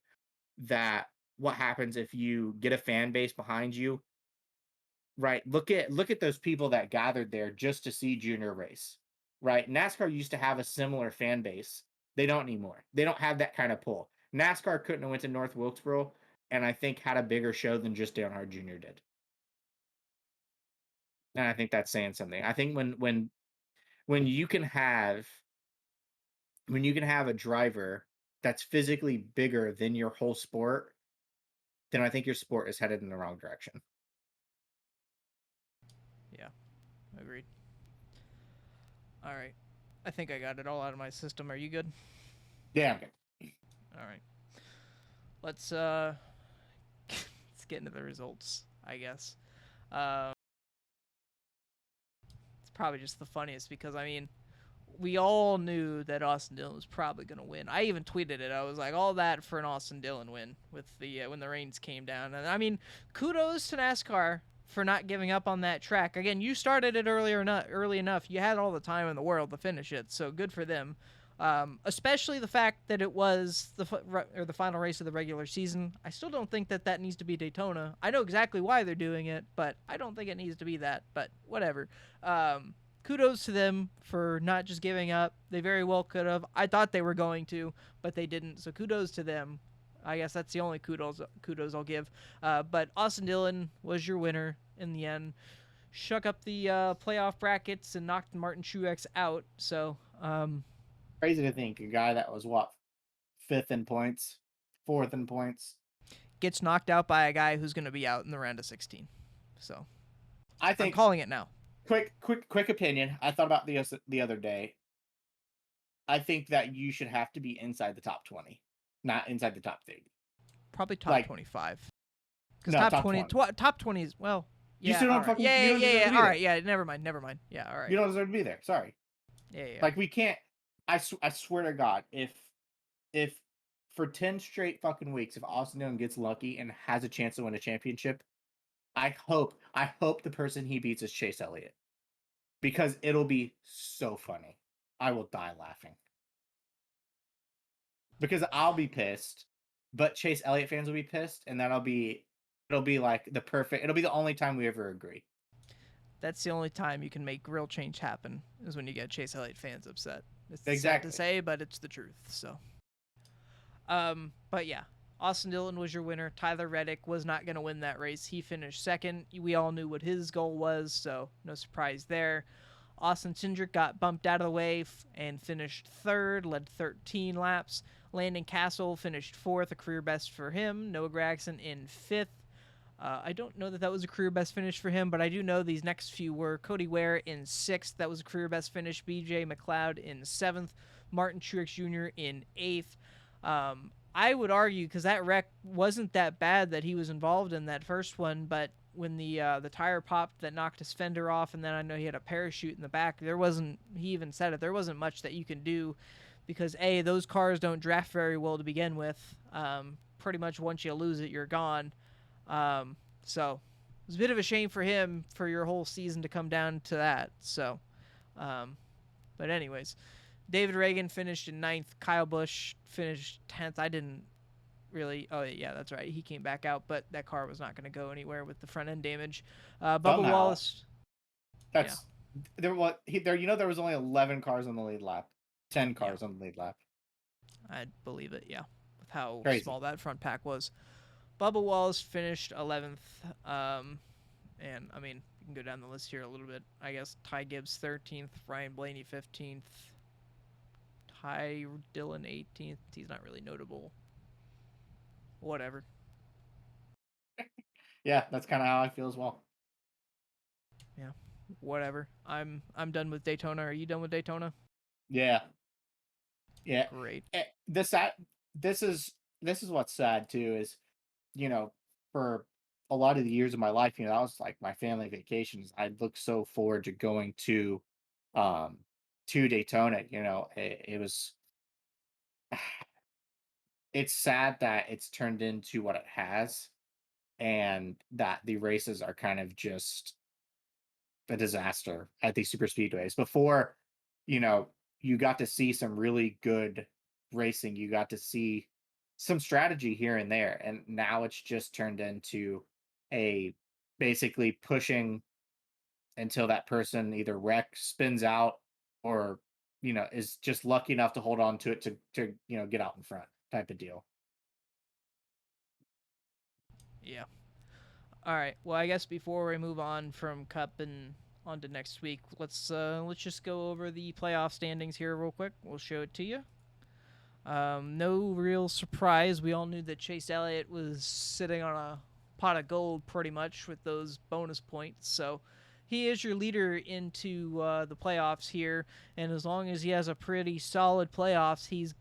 that what happens if you get a fan base behind you. right? Look at those people that gathered there just to see Junior race, right? NASCAR used to have a similar fan base. They don't anymore. They don't have that kind of pull. NASCAR couldn't have went to North Wilkesboro and I think had a bigger show than just Dale Earnhardt Jr. did. And I think that's saying something. I think when you can have a driver that's physically bigger than your whole sport, then I think your sport is headed in the wrong direction.
Yeah, agreed. All right. I think I got it all out of my system. Are you good?
Yeah, okay.
All right. Let's let's get into the results, I guess. Uh, it's probably just the funniest because I mean, we all knew that Austin Dillon was probably going to win. I even tweeted it. I was like, all that for an Austin Dillon win with the when the rains came down. And I mean, kudos to NASCAR for not giving up on that track. Again, you started it early enough. You had all the time in the world to finish it, so good for them. Especially the fact that it was the final race of the regular season. I still don't think that needs to be Daytona. I know exactly why they're doing it, but I don't think it needs to be that. But whatever. Kudos to them for not just giving up. They very well could have. I thought they were going to, but they didn't. So kudos to them. I guess that's the only kudos I'll give. But Austin Dillon was your winner in the end. Shook up the playoff brackets and knocked Martin Truex out. So
Crazy to think a guy that was what, fifth in points, fourth in points.
gets knocked out by a guy who's going to be out in the round of 16. So
I
I'm
think
calling it now.
quick opinion. I thought about the other day. I think that you should have to be inside the top 20, not inside the top 30.
Probably top
Like
25. Because
no,
top
top
20,
20.
top 20 is, well,
You
yeah,
still
all
don't
right.
fucking
Yeah,
you
yeah,
don't
yeah,
deserve to
yeah.
be
All
there.
right, yeah, never mind. Yeah, all right.
You don't deserve to be there. Sorry.
Yeah, yeah.
Like we can't. I swear to God, if for 10 straight fucking weeks, if Austin Dillon gets lucky and has a chance to win a championship, I hope the person he beats is Chase Elliott because it'll be so funny. I will die laughing because I'll be pissed, but Chase Elliott fans will be pissed, and it'll be like the perfect. It'll be the only time we ever agree.
That's the only time you can make real change happen is when you get Chase Elliott fans upset. It's sad to
Exactly.
say, but it's the truth. So, but yeah, Austin Dillon was your winner. Tyler Reddick was not going to win that race. He finished second. We all knew what his goal was, so no surprise there. Austin Cindric got bumped out of the way and finished third, led 13 laps. Landon Castle finished fourth, a career best for him. Noah Gragson in fifth. I don't know that was a career best finish for him, but I do know these next few were Cody Ware in sixth. That was a career best finish. BJ McLeod in seventh. Martin Truex Jr. in eighth. I would argue because that wreck wasn't that bad that he was involved in that first one, but when the tire popped that knocked his fender off, and then I know he had a parachute in the back. There wasn't. He even said it. There wasn't much that you can do because those cars don't draft very well to begin with. Pretty much once you lose it, you're gone. So it was a bit of a shame for him for your whole season to come down to that. So, but anyways, David Reagan finished in ninth. Kyle Busch finished 10th. I didn't really. Oh yeah, that's right. He came back out, but that car was not going to go anywhere with the front end damage. Bubba
Somehow
Wallace. Yeah,
that's there. What he there? You know there was only 11 cars on the lead lap, 10
yeah,
cars on the lead lap.
I believe it. Yeah, with how
Crazy.
small that front pack was. Bubba Wallace finished 11th. And I mean, you can go down the list here a little bit. I guess Ty Gibbs 13th, Ryan Blaney 15th, Ty Dillon 18th. He's not really notable. Whatever.
Yeah, that's kind of how I feel as well.
Yeah. Whatever. I'm done with Daytona. Are you done with Daytona?
Yeah, yeah.
Great.
This this is what's sad too is for a lot of the years of my life, that was like my family vacations. I looked so forward to going um to Daytona. It was it's sad that it's turned into what it has and that the races are kind of just a disaster at these super speedways. Before, you know, you got to see some really good racing. You got to see some strategy here and there. And now it's just turned into a basically pushing until that person either wrecks, spins out, or is just lucky enough to hold on to it to get out in front type of deal.
Yeah. All right. Well, I guess before we move on from Cup and on to next week, let's just go over the playoff standings here real quick. We'll show it to you. No real surprise. We all knew that Chase Elliott was sitting on a pot of gold pretty much with those bonus points. So he is your leader into the playoffs here. And as long as he has a pretty solid playoffs,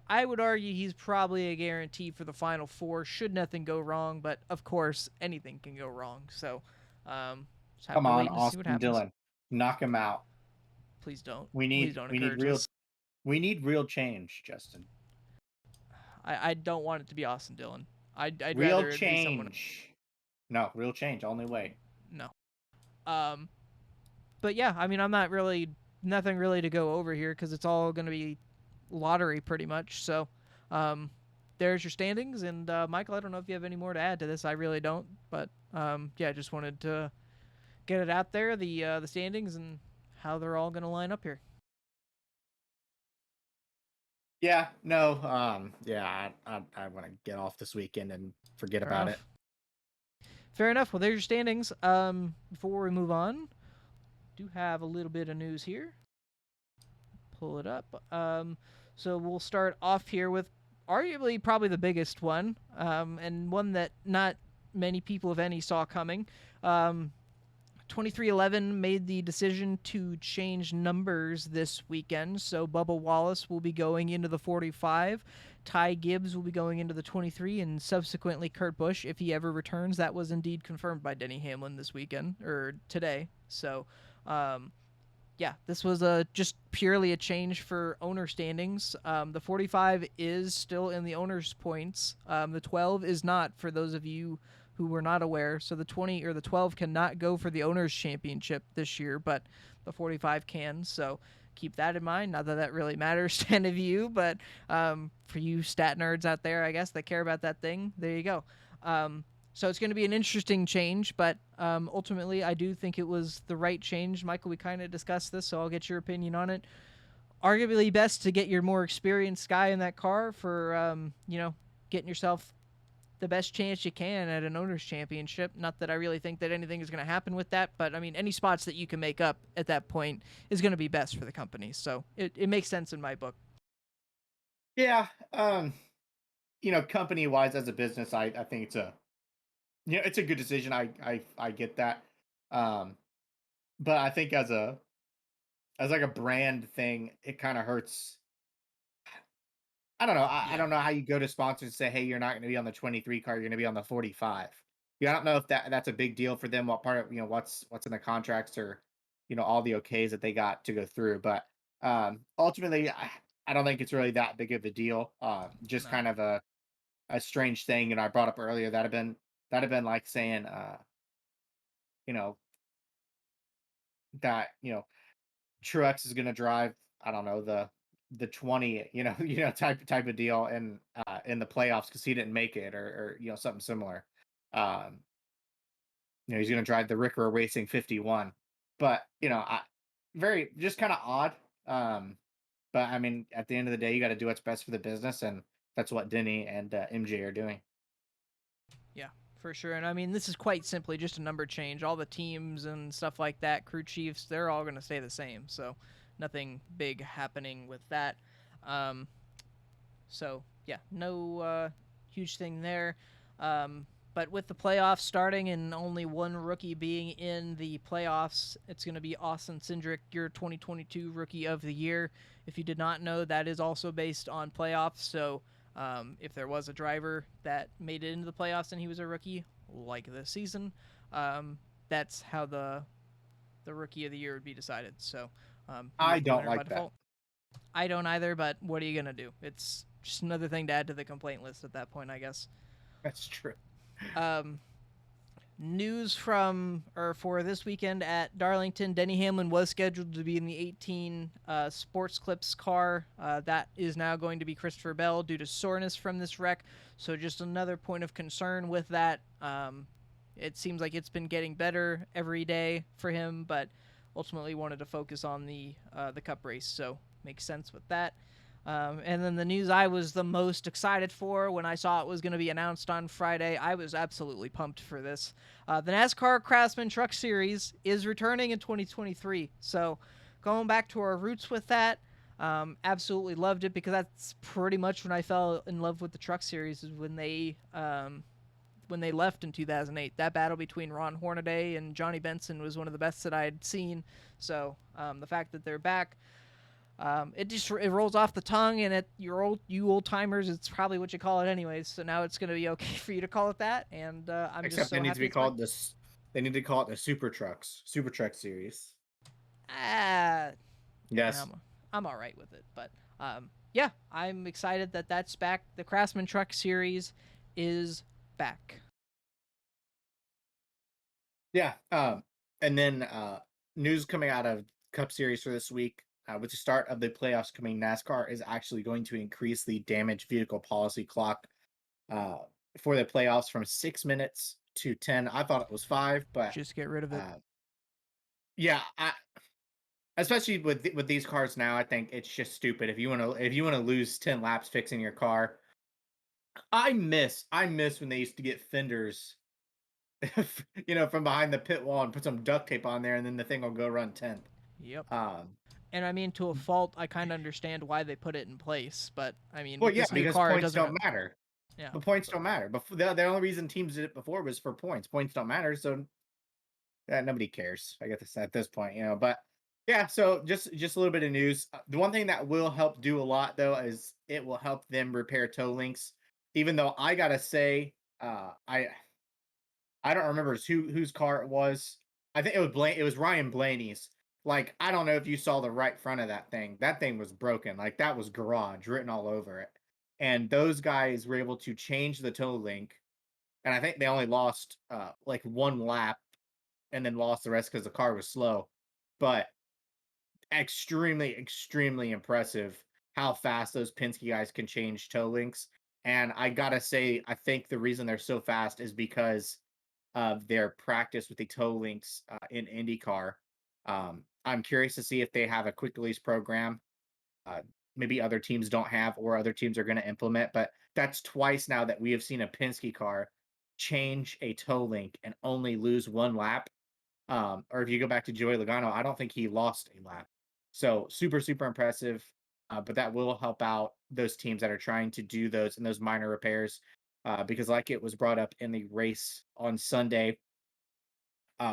I would argue he's probably a guarantee for the Final Four should nothing go wrong. But of course, anything can go wrong. So just have
Come
to
on,
wait and see what
Austin
happens.
Dillon, knock him out.
Please don't.
We
Please
need
don't
we need
encourage
real
this.
we need real change, Justin.
I don't want it to be Austin Dillon. I'd
Real
rather it be someone.
change. No, real change. Only way.
No. Um, but yeah, I mean, I'm not really nothing really to go over here because it's all going to be lottery pretty much. So, um, there's your standings. And Michael, I don't know if you have any more to add to this. I really don't. But yeah, I just wanted to get it out there the standings and how they're all going to line up here.
Yeah, no, yeah, I want to get off this weekend and forget
Fair
about it.
enough. Fair enough. Well, there's your standings. Before we move on, do have a little bit of news here. Pull it up. So we'll start off here with arguably probably the biggest one, and one that not many people, if any, saw coming. 2311 made the decision to change numbers this weekend, so Bubba Wallace will be going into the 45. Ty Gibbs will be going into the 23, and subsequently Kurt Busch, if he ever returns. That was indeed confirmed by Denny Hamlin this weekend, or today. So, yeah, this was just purely a change for owner standings. The 45 is still in the owner's points. The 12 is not, for those of you who were not aware. So the 20 or the 12 cannot go for the owner's championship this year, but the 45 can. So keep that in mind. Not that that really matters to any of you, but for you stat nerds out there, I guess, that care about that thing, there you go. So it's going to be an interesting change, but ultimately, I do think it was the right change. Michael, we kind of discussed this, so I'll get your opinion on it. Arguably best to get your more experienced guy in that car for, getting yourself the best chance you can at an owner's championship. Not that I really think that anything is going to happen with that, but I mean, any spots that you can make up at that point is going to be best for the company. So it makes sense in my book.
Yeah, company wise as a business, I think it's a good decision. I get that. Um, but I think as like a brand thing, it kind of hurts. I don't know. I
Yeah.
don't know how you go to sponsors and say, "Hey, you're not going to be on the 23 car. You're going to be on the 45." Yeah, I don't know if that's a big deal for them. What part of what's in the contracts or all the okays that they got to go through. But ultimately, I don't think it's really that big of a deal. Just
No.
kind of a strange thing. I brought up earlier that have been like saying you know that Truex is going to drive. I don't know the 20 type of deal in the playoffs because he didn't make it or something similar. um he's going to drive the Ricker Racing 51, but I very just kind of odd. But I mean, at the end of the day, you got to do what's best for the business, and that's what Denny and MJ are doing.
Yeah, for sure. And I mean, this is quite simply just a number change. All the teams and stuff like that, crew chiefs, they're all going to stay the same. So nothing big happening with that. Um, so yeah, no huge thing there. But with the playoffs starting and only one rookie being in the playoffs, it's going to be Austin Cindric, your 2022 Rookie of the Year. If you did not know, that is also based on playoffs. So if there was a driver that made it into the playoffs and he was a rookie, like this season, that's how the Rookie of the Year would be decided. So he
I
is the
don't
winner by
like that.
default. I don't either, but what are you gonna do? It's just another thing to add to the complaint list at that point, I guess.
That's true.
Um, News from or for this weekend at Darlington, Denny Hamlin was scheduled to be in the 18 Sports Clips car. That is now going to be Christopher Bell due to soreness from this wreck. So just another point of concern with that. It seems like it's been getting better every day for him, but ultimately wanted to focus on the Cup race, so makes sense with that. And then the news I was the most excited for when I saw it was going to be announced on Friday, I was absolutely pumped for this. The NASCAR Craftsman Truck Series is returning in 2023. So going back to our roots with that, absolutely loved it because that's pretty much when I fell in love with the Truck Series is when they left in 2008. That battle between Ron Hornaday and Johnny Benson was one of the best that I had seen. So the fact that they're back, it rolls off the tongue, and you old timers, it's probably what you call it anyways. So now it's gonna be okay for you to call it that, and I'm just
Except it
so
needs to
happy
be
it's back.
called this. They need to call it the Super Truck series.
Ah,
Yes.
I'm all right with it, but yeah, I'm excited that that's back. The Craftsman Truck Series is back.
Yeah. And then news coming out of Cup Series for this week. With the start of the playoffs coming, NASCAR is actually going to increase the damaged vehicle policy clock uh, for the playoffs from 6 minutes to 10. I thought it was five, but
Just get rid of it.
uh, yeah, especially with these cars now, I think it's just stupid. If you want to lose 10 laps fixing your car, I miss when they used to get fenders, from behind the pit wall and put some duct tape on there, and then the thing will go run 10th.
Yep.
Um,
And I mean, to a fault, I kind of understand why they put it in place. But I mean,
well,
with
yeah,
this new
because
car, it
points
doesn't.
don't matter.
Yeah.
The points don't matter. Before the only reason teams did it before was for points. Points don't matter, so nobody cares. I guess at this point. But yeah, so just a little bit of news. The one thing that will help do a lot though is it will help them repair toe links. Even though I gotta say, I don't remember whose car it was. I think it was Ryan Blaney's. Like, I don't know if you saw the right front of that thing. That thing was broken. Like, that was garage written all over it. And those guys were able to change the toe link. And I think they only lost like one lap and then lost the rest because the car was slow. But extremely, extremely impressive how fast those Penske guys can change toe links. And I gotta say, I think the reason they're so fast is because of their practice with the toe links in IndyCar. I'm curious to see if they have a quick release program. Uh, Maybe other teams don't have, or other teams are going to implement. But that's twice now that we have seen a Penske car change a toe link and only lose one lap. Or if you go back to Joey Logano, I don't think he lost a lap. So super, super impressive. But that will help out those teams that are trying to do those and those minor repairs. Because, like it was brought up in the race on Sunday,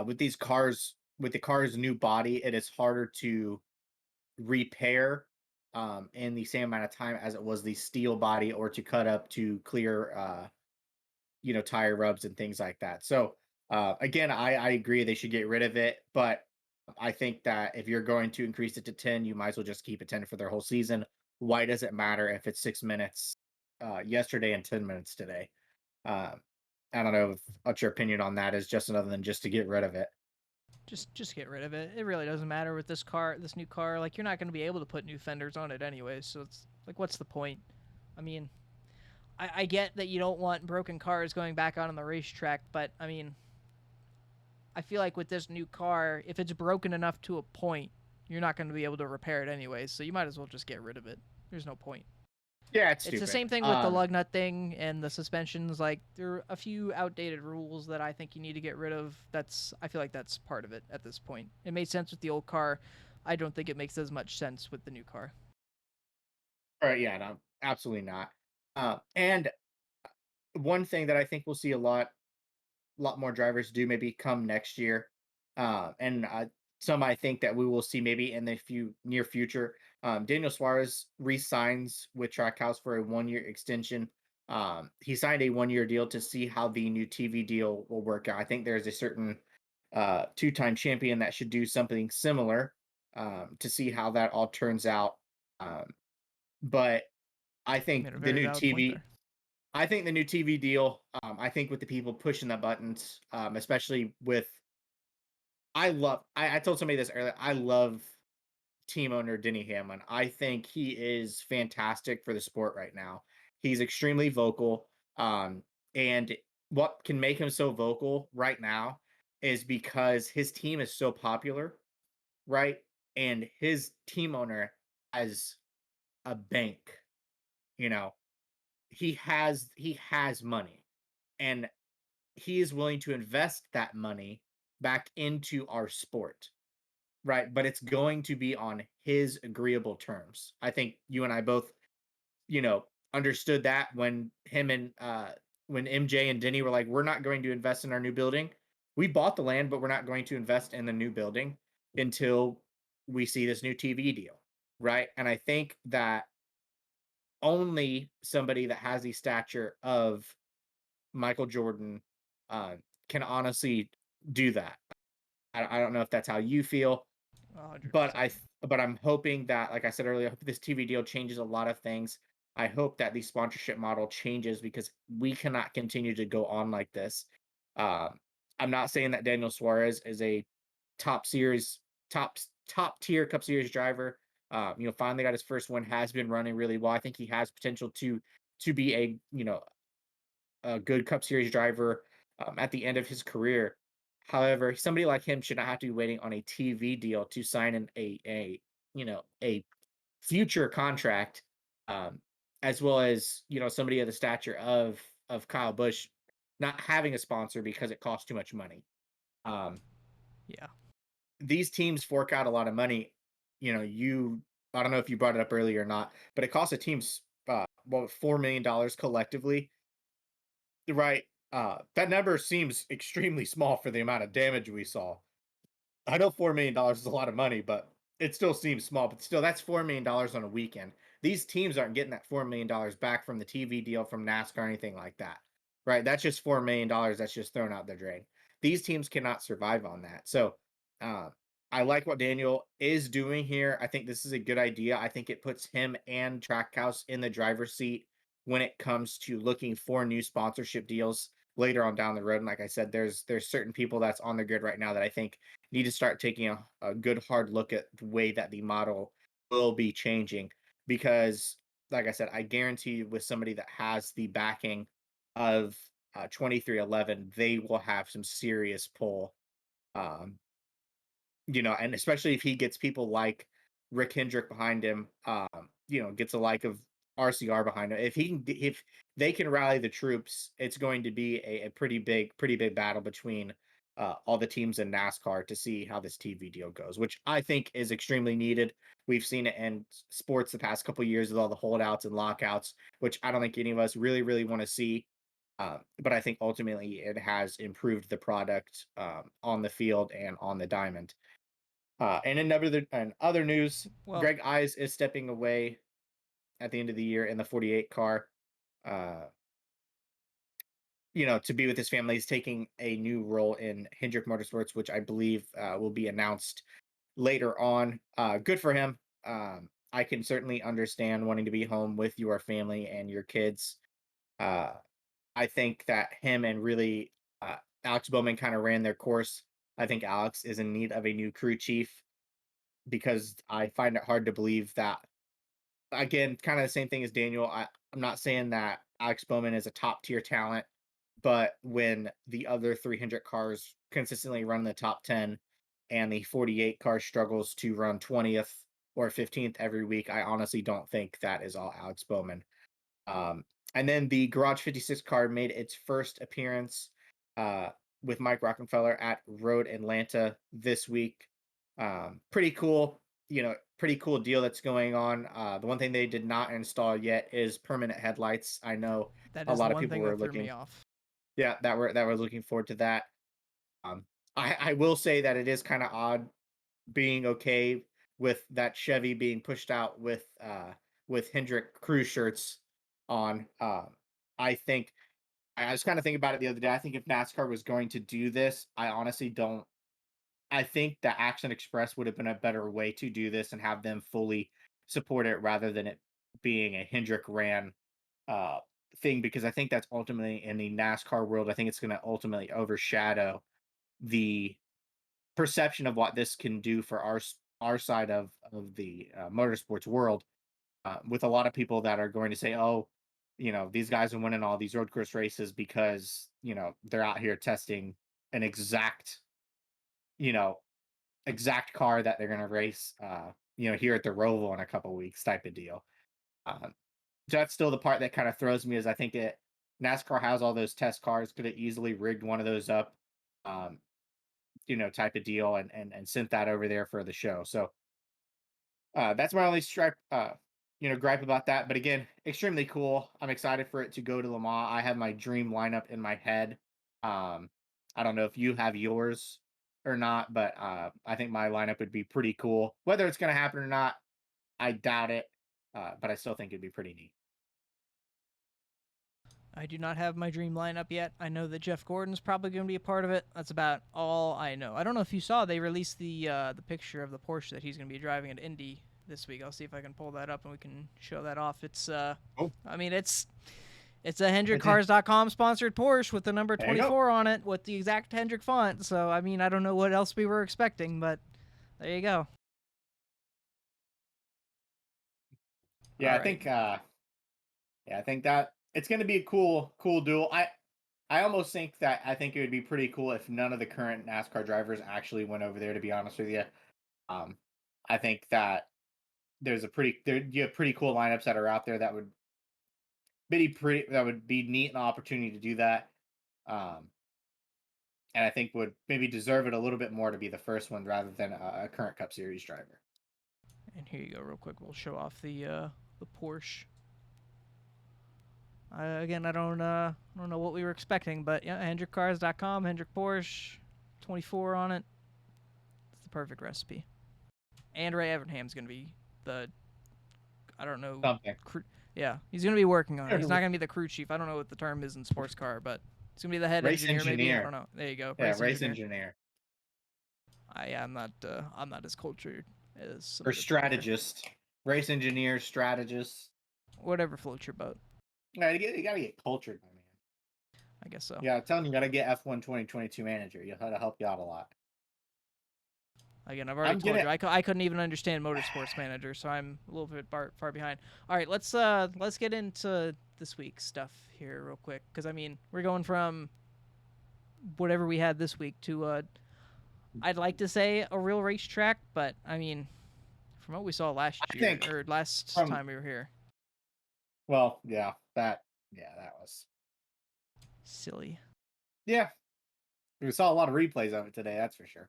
with these cars, with the car's new body, it is harder to repair in the same amount of time as it was the steel body, or to cut up to clear tire rubs and things like that. So again, I agree they should get rid of it, but I think that if you're going to increase it to 10, you might as well just keep it 10 for their whole season. Why does it matter if it's 6 minutes yesterday and 10 minutes today? uh, I don't know what your opinion on that is, just another than just to get rid of it.
Just get rid of it. It really doesn't matter with this new car. Like you're not going to be able to put new fenders on it anyways. So it's like, what's the point? I mean, I get that you don't want broken cars going back out on the racetrack, but I mean, I feel like with this new car, if it's broken enough to a point, you're not going to be able to repair it anyways. So you might as well just get rid of it. There's no point.
Yeah, it's
It's the
stupid.
same thing with the lug nut thing and the suspensions. Like there are a few outdated rules that I think you need to get rid of. I feel like that's part of it at this point. It made sense with the old car. I don't think it makes as much sense with the new car.
Yeah, no, absolutely not. And one thing that I think we'll see lot more drivers do maybe come next year, and some I think that we will see maybe in the near future. Daniel Suarez re-signs with Trackhouse for a 1-year extension. He signed a 1-year deal to see how the new TV deal will work out. I think there's a certain two-time champion that should do something similar, to see how that all turns out. Um, but I
You
think
made a
the
very
new
valid point
TV
there.
I think the new TV deal, I think with the people pushing the buttons, especially with I told somebody this earlier. I love team owner Denny Hamlin. I think he is fantastic for the sport right now. He's extremely vocal. And what can make him so vocal right now is because his team is so popular, right? And his team owner has a bank, you know. He has money, and he is willing to invest that money back into our sport, right? But it's going to be on his agreeable terms. I think you and I both, you know, understood that when MJ and Denny were like, "We're not going to invest in our new building. We bought the land, but we're not going to invest in the new building until we see this new TV deal." Right? And I think that only somebody that has the stature of Michael Jordan uh, can honestly do that. I don't know if that's how you feel, but
100%.
I'm hoping that, like I said earlier, I hope this TV deal changes a lot of things. I hope that the sponsorship model changes because we cannot continue to go on like this. Um, I'm not saying that Daniel Suarez is a top series, top tier Cup Series driver. Finally got his first one. Has been running really well. I think he has potential to be a good Cup Series driver at the end of his career. However, somebody like him should not have to be waiting on a TV deal to sign a future contract, um, as well as somebody of the stature of Kyle Busch not having a sponsor because it costs too much money. Um,
Yeah.
these teams fork out a lot of money. I don't know if you brought it up earlier or not, but it costs a team's $4 million collectively. Right. That number seems extremely small for the amount of damage we saw. I know $4 million is a lot of money, but it still seems small. But still, that's $4 million on a weekend. These teams aren't getting that $4 million back from the TV deal from NASCAR or anything like that, right? That's just $4 million that's just thrown out the drain. These teams cannot survive on that. So, uh, I like what Daniel is doing here. I think this is a good idea. I think it puts him and Trackhouse in the driver's seat when it comes to looking for new sponsorship deals later on down the road. And like I said, there's certain people that's on the grid right now that I think need to start taking a good hard look at the way that the model will be changing because like I said, I guarantee you with somebody that has the backing of 2311, they will have some serious pull. um and especially if he gets people like Rick Hendrick behind him, gets a like of RCR behind him. If they can rally the troops, it's going to be a pretty big battle between all the teams in NASCAR to see how this TV deal goes, which I think is extremely needed. We've seen it in sports the past couple years with all the holdouts and lockouts, which I don't think any of us really want to see. But I think ultimately it has improved the product on the field and on the diamond. And other news,
Well,
Greg Ives is stepping away at the end of the year in the 48 car. Uh, to be with his family. He's taking a new role in Hendrick Motorsports, which I believe will be announced later on. Good for him. I can certainly understand wanting to be home with your family and your kids. Uh, I think that him and really Alex Bowman kind of ran their course. I think Alex is in need of a new crew chief because I find it hard to believe that again, kind of the same thing as Daniel. I'm not saying that Alex Bowman is a top tier talent, but when the other 300 cars consistently run in the top 10 and the 48 car struggles to run 20th or 15th every week, I honestly don't think that is all Alex Bowman. Um, and then the Garage 56 car made its first appearance uh, with Mike Rockefeller at Road Atlanta this week. Pretty cool, pretty cool deal that's going on. The one thing they did not install yet is permanent headlights. I know
that
a
is the
lot of
one
people
thing
were
that threw me
looking,
off.
yeah, that were looking forward to that. Um, I will say that it is kind of odd being okay with that Chevy being pushed out with Hendrick crew shirts on. I think I was kind of thinking about it the other day. I think if NASCAR was going to do this, I honestly don't. I think that Action Express would have been a better way to do this and have them fully support it rather than it being a Hendrick ran uh, thing because I think that's ultimately in the NASCAR world. I think it's going to ultimately overshadow the perception of what this can do for our side of the motorsports world, with a lot of people that are going to say, "Oh, these guys are winning all these road course races because, they're out here testing an you know, exact car that they're going to race, here at the Roval in a couple weeks type of deal. Um, so that's still the part that kind of throws me is I think NASCAR has all those test cars, could have easily rigged one of those up, um, type of deal and sent that over there for the show. So that's my only gripe about that. But again, extremely cool. I'm excited for it to go to Le Mans. I have my dream lineup in my head. Um, I don't know if you have yours or not, but I think my lineup would be pretty cool. Whether it's going to happen or not, I doubt it. But I still think it'd be pretty neat.
I do not have my dream lineup yet. I know that Jeff Gordon's probably going to be a part of it. That's about all I know. I don't know if you saw they released the picture of the Porsche that he's going to be driving at Indy this week. I'll see if I can pull that up and we can show that off. It's
Oh,
I mean it's a HendrickCars.com sponsored Porsche with the number
there you go.
24 on it with the exact Hendrick font. So I mean I don't know what else we were expecting, but there you go.
Yeah,
All
I
right.
think I think that it's going to be a cool duel. I almost think that I think it would be pretty cool if none of the current NASCAR drivers actually went over there. To be honest with you, um, I think that you have pretty cool lineups that are out there that would be neat an opportunity to do that. Um, and I think would maybe deserve it a little bit more to be the first one rather than a current Cup Series driver.
And here you go, real quick. We'll show off the Porsche. Again, I don't know what we were expecting, but yeah, HendrickCars.com, Hendrick Porsche, 24 on it. It's the perfect recipe. And Ray Evernham's gonna be the I don't know,
Something.
yeah, he's gonna be working on it. He's not gonna be the crew chief. I don't know what the term is in sports car, but he's gonna be the head
Race
engineer, maybe. I don't
engineer.
know. There you go,
Yeah,
race
race
engineer.
engineer.
Yeah, I'm not as cultured as some
Or
of the people here.
strategist. Race engineer, strategist.
Whatever floats your boat.
You gotta get cultured, my man.
I guess so.
Yeah, I'm telling you, gotta get F1 2022 manager. You'll have to help you out a lot.
Again, I've already
I'm
told
gonna
you I couldn't even understand Motorsports Manager, so I'm a little bit far behind. All right, let's get into this week's stuff here real quick, because I mean we're going from whatever we had this week to I'd like to say a real racetrack, but I mean from what we saw last
I
year
think
or last
from
time we were here,
well, that was
silly.
yeah. We saw a lot of replays of it today, that's for sure.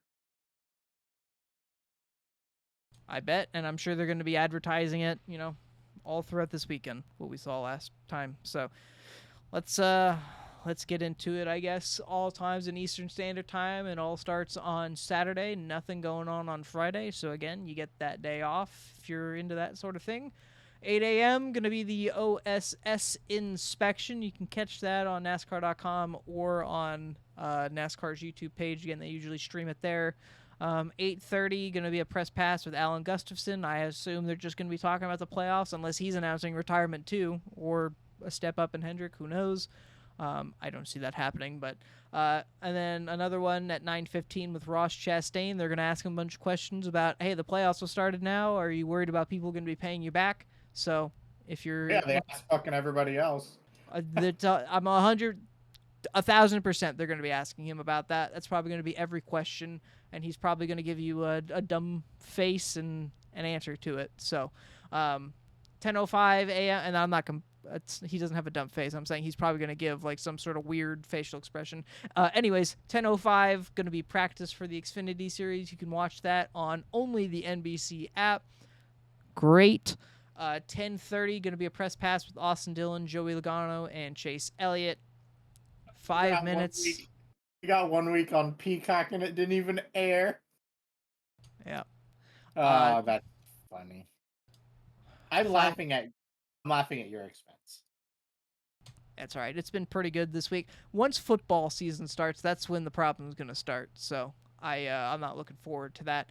I bet, and I'm sure they're going to be advertising it, all throughout this weekend. What we saw last time, so. Let's get into it, I guess. All times in Eastern Standard Time. It all starts on Saturday. Nothing going on Friday. So, again, you get that day off if you're into that sort of thing. 8 a.m. going to be the OSS inspection. You can catch that on NASCAR.com or on NASCAR's YouTube page. Again, they usually stream it there. 8:30 going to be a press pass with Alan Gustafson. I assume they're just going to be talking about the playoffs unless he's announcing retirement too, or a step up in Hendrick. Who knows? I don't see that happening. But and then another one at 9:15 with Ross Chastain. They're going to ask him a bunch of questions about, hey, the playoffs have started now. Are you worried about people going to be paying you back? So if you're,
Yeah, they asked fucking everybody else.
I'm 1,000% they're going to be asking him about that. That's probably going to be every question, and he's probably going to give you a dumb face and an answer to it. So, 10:05 a.m. and I'm not. He doesn't have a dumb face. I'm saying he's probably going to give like some sort of weird facial expression. Anyways, 10:05 going to be practice for the Xfinity Series. You can watch that on only the NBC app. Great. 10:30 going to be a press pass with Austin Dillon, Joey Logano, and Chase Elliott. 5 minutes.
We got 1 week on Peacock and it didn't even air.
Yeah.
That's funny. I'm laughing at your expense.
That's all right. It's been pretty good this week. Once football season starts, that's when the problem's going to start. So I'm not looking forward to that.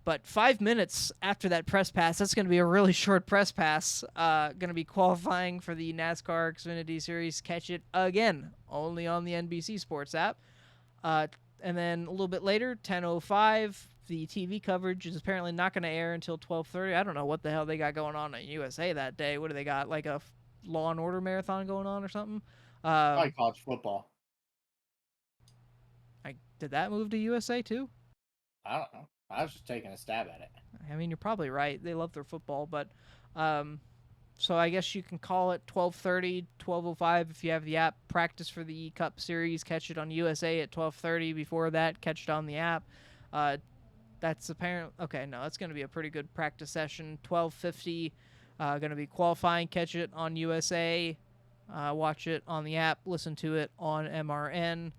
But 5 minutes after that press pass, that's going to be a really short press pass. Going to be qualifying for the NASCAR Xfinity Series. Catch it again, only on the NBC Sports app. And then a little bit later, 10:05, the TV coverage is apparently not going to air until 12:30. I don't know what the hell they got going on in USA that day. What do they got? Like a Law and Order marathon going on or something.
Probably college football.
Did that move to USA too?
I don't know. I was just taking a stab at it.
I mean, you're probably right. They love their football, but um, so I guess you can call it 12:30, 12:05 if you have the app. Practice for the E Cup series, catch it on USA at 12:30. Before that, catch it on the app. Uh, that's apparent. Okay, no, that's going to be a pretty good practice session. 12:50, going to be qualifying. Catch it on USA. Watch it on the app. Listen to it on MRN.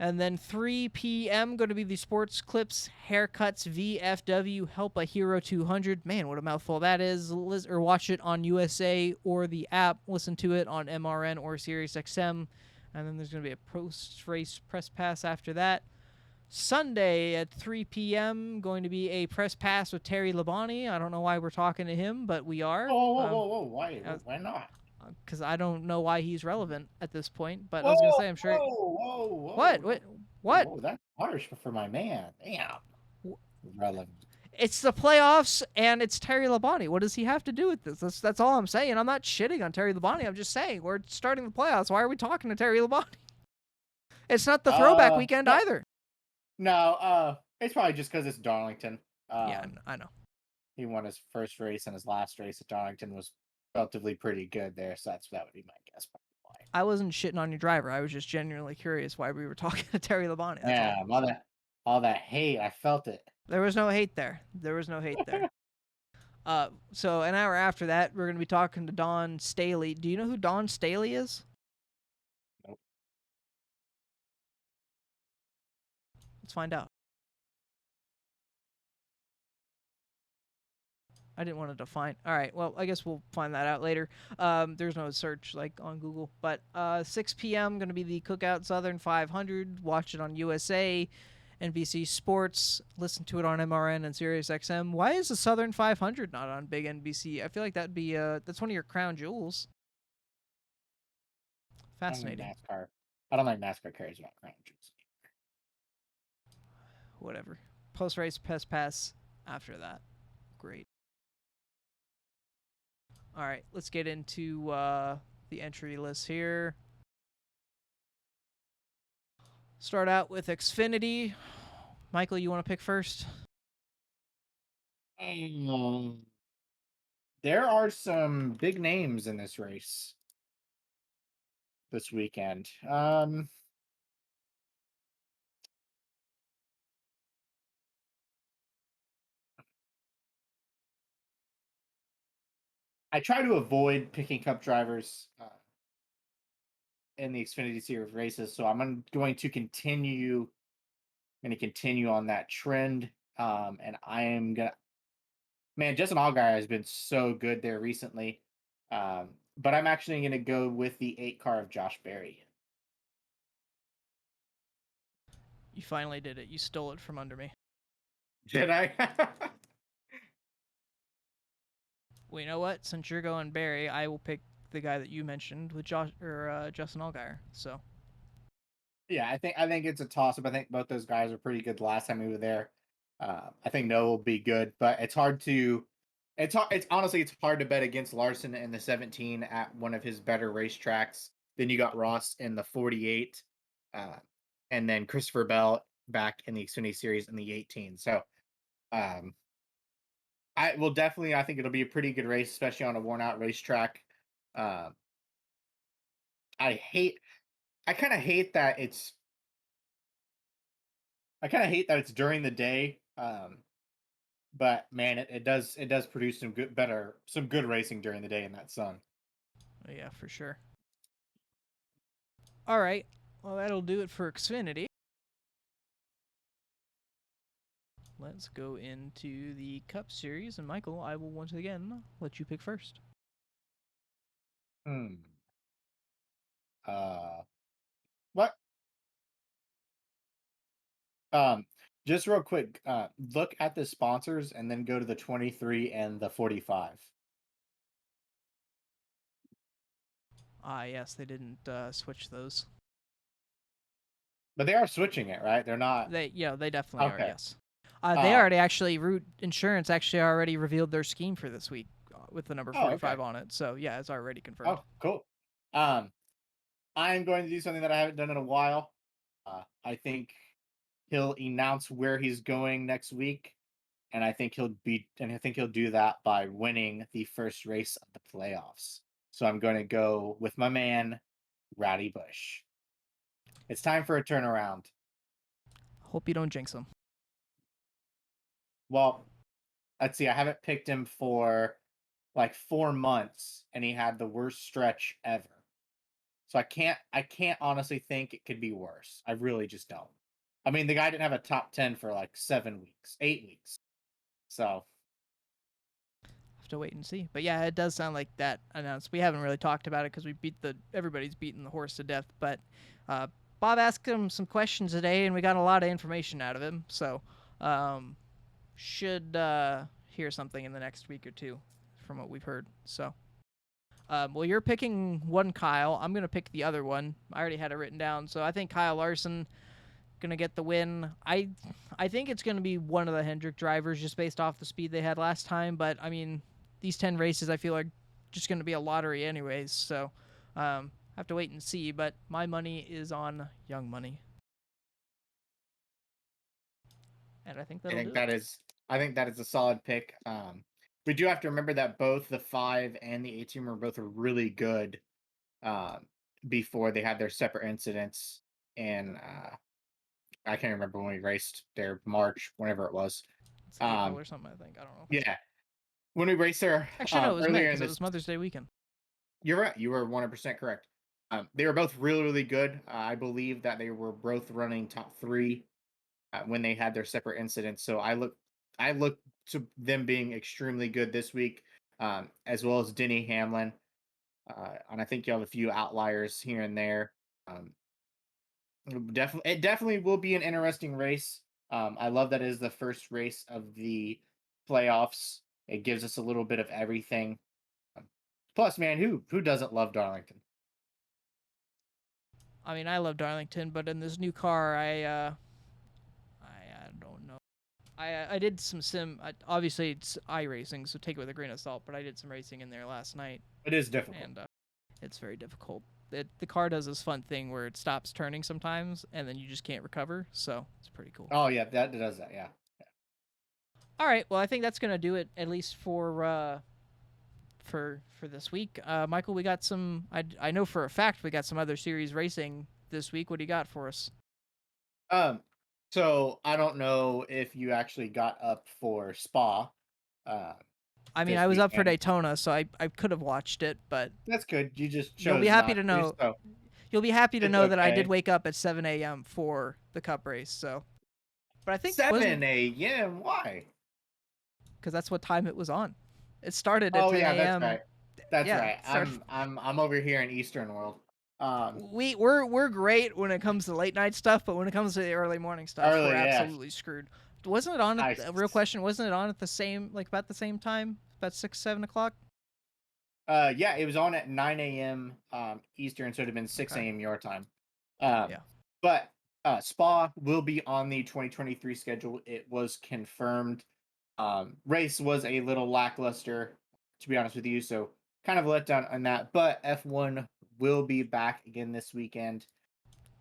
And then 3 p.m. going to be the Sports Clips Haircuts VFW Help a Hero 200. Man, what a mouthful that is. Or watch it on USA or the app. Listen to it on MRN or SiriusXM. And then there's going to be a post-race press pass after that. Sunday at 3 p.m. going to be a press pass with Terry Labonte. I don't know why we're talking to him, but we are.
Whoa! Why? Why not?
Because I don't know why he's relevant at this point. But I was
Whoa!
going to say, I'm sure.
Whoa!
What? What?
Whoa! That's harsh for my man. Damn. Relevant.
It's the playoffs and it's Terry Labonte. What does he have to do with this? That's all I'm saying. I'm not shitting on Terry Labonte. I'm just saying we're starting the playoffs. Why are we talking to Terry Labonte? It's not the throwback weekend either.
No, it's probably just because it's Darlington.
Yeah, I know.
He won his first race, and his last race at Darlington was relatively pretty good there, so that would be my guess. Why.
I wasn't shitting on your driver. I was just genuinely curious why we were talking to Terry Labonte.
Yeah, all that hate, I felt it.
There was no hate there. So an hour after that, we're going to be talking to Don Staley. Do you know who Don Staley is?
Nope.
Let's find out. I didn't want to define. All right, well, I guess we'll find that out later. There's no search like on Google. But 6 p.m. going to be the Cookout Southern 500. Watch it on USA, NBC Sports. Listen to it on MRN and SiriusXM. Why is the Southern 500 not on big NBC? I feel like that'd be that's one of your crown jewels. Fascinating.
I don't like NASCAR cares about crown jewels.
Whatever. Post race press pass after that. Great. All right, let's get into the entry list here. Start out with Xfinity. Michael, you want to pick first?
There are some big names in this race this weekend. I try to avoid picking Cup drivers in the Xfinity Series races, so I'm going to continue on that trend. And I am gonna, man, Justin Allgaier has been so good there recently. But I'm actually gonna go with the 8 car of Josh Berry.
You finally did it. You stole it from under me.
Did I?
Well, you know what? Since you're going Barry, I will pick the guy that you mentioned with Justin Allgaier. So.
Yeah, I think it's a toss up. I think both those guys are pretty good last time we were there. I think Noah will be good, but it's hard to. It's honestly it's hard to bet against Larson in the 17 at one of his better racetracks. Then you got Ross in the 48, and then Christopher Bell back in the Xfinity Series in the 18. So, I will definitely. I think it'll be a pretty good race, especially on a worn out racetrack. I kind of hate that it's. I kind of hate that it's during the day. But man, it does produce some good racing during the day in that sun.
Yeah, for sure. All right. Well, that'll do it for Xfinity. Let's go into the Cup Series, and Michael, I will once again let you pick first.
What? Just real quick, look at the sponsors and then go to the 23 and the 45.
Yes, they didn't switch those.
But they are switching it, right? They're not.
They definitely are.
Okay.
Yes. They already actually Root Insurance actually already revealed their scheme for this week, with the number
Oh, okay.
45 on it. So yeah, it's already confirmed.
Oh, cool. Um, I'm going to do something that I haven't done in a while. I think he'll announce where he's going next week, and I think he'll do that by winning the first race of the playoffs. So I'm going to go with my man, Rowdy Bush. It's time for a turnaround.
Hope you don't jinx him.
Well, let's see. I haven't picked him for like 4 months, and he had the worst stretch ever. So I can't honestly think it could be worse. I really just don't. I mean, the guy didn't have a top 10 for like 7 weeks, 8 weeks. So
Have to wait and see. But yeah, it does sound like that announced. We haven't really talked about it because everybody's beaten the horse to death. But uh, Bob asked him some questions today, and we got a lot of information out of him. So um, should hear something in the next week or two from what we've heard. So. Well, you're picking one Kyle. I'm gonna pick the other one. I already had it written down, so I think Kyle Larson gonna get the win. I think it's gonna be one of the Hendrick drivers just based off the speed they had last time. But I mean, these 10 races I feel like just gonna be a lottery anyways. So have to wait and see. But my money is on Young Money, and I think
I
that'll
think
do it.
that is I think that is a solid pick. We do have to remember that both the 5 and the 18 were both really good um, before they had their separate incidents in I can't remember when we raced there, March, whenever it was.
It's April
Um,
or something. I think I don't know.
yeah, when we raced there
Actually, no, it was May
earlier in
because it
this.
was Mother's Day weekend.
You're right. You were 100% correct. They were both really, really good. I believe that they were both running top 3 when they had their separate incidents. So I look to them being extremely good this week, as well as Denny Hamlin. And I think you have a few outliers here and there. Um, it definitely will be an interesting race. I love that it is the first race of the playoffs. It gives us a little bit of everything. Um, Plus, man, who doesn't love Darlington?
I mean, I love Darlington, but in this new car, I don't know. I did some sim. Obviously, it's iRacing, so take it with a grain of salt. But I did some racing in there last night,
It is difficult.
and it's very difficult. The car does this fun thing where it stops turning sometimes, and then you just can't recover. So it's pretty cool.
Oh yeah, that does that. Yeah.
All right, well, I think that's gonna do it at least for this week. Michael, we got some. I know for a fact we got some other series racing this week. What do you got for us?
Um, so I don't know if you actually got up for Spa uh,
I mean, I
this
was up for
weekend.
Daytona, so I could have watched it, but
That's good. You just
you'll be
chose
happy
not
to
to,
know
so
you'll be happy to
it's
know that I did
okay.
wake up at 7 a.m. for the cup race. So, but I think wasn't
7 a.m. Why?
because that's what time it was on. It started at
Oh
10
yeah, that's
a.m.
right. That's
Yeah,
right.
it started.
I'm over here in Eastern World. Um,
We're great when it comes to late night stuff, but when it comes to the early morning stuff, we're
early, yeah.
absolutely screwed. Wasn't it on at
I
a real question? Wasn't it on at the same like about the same time, about 6 7 o'clock?
yeah, it was on at 9 a.m. Eastern, so it'd have been 6
Okay,
a.m. your time. Um,
yeah,
but Spa will be on the 2023 schedule. It was confirmed. Race was a little lackluster, to be honest with you, so kind of a letdown on that. But F1 will be back again this weekend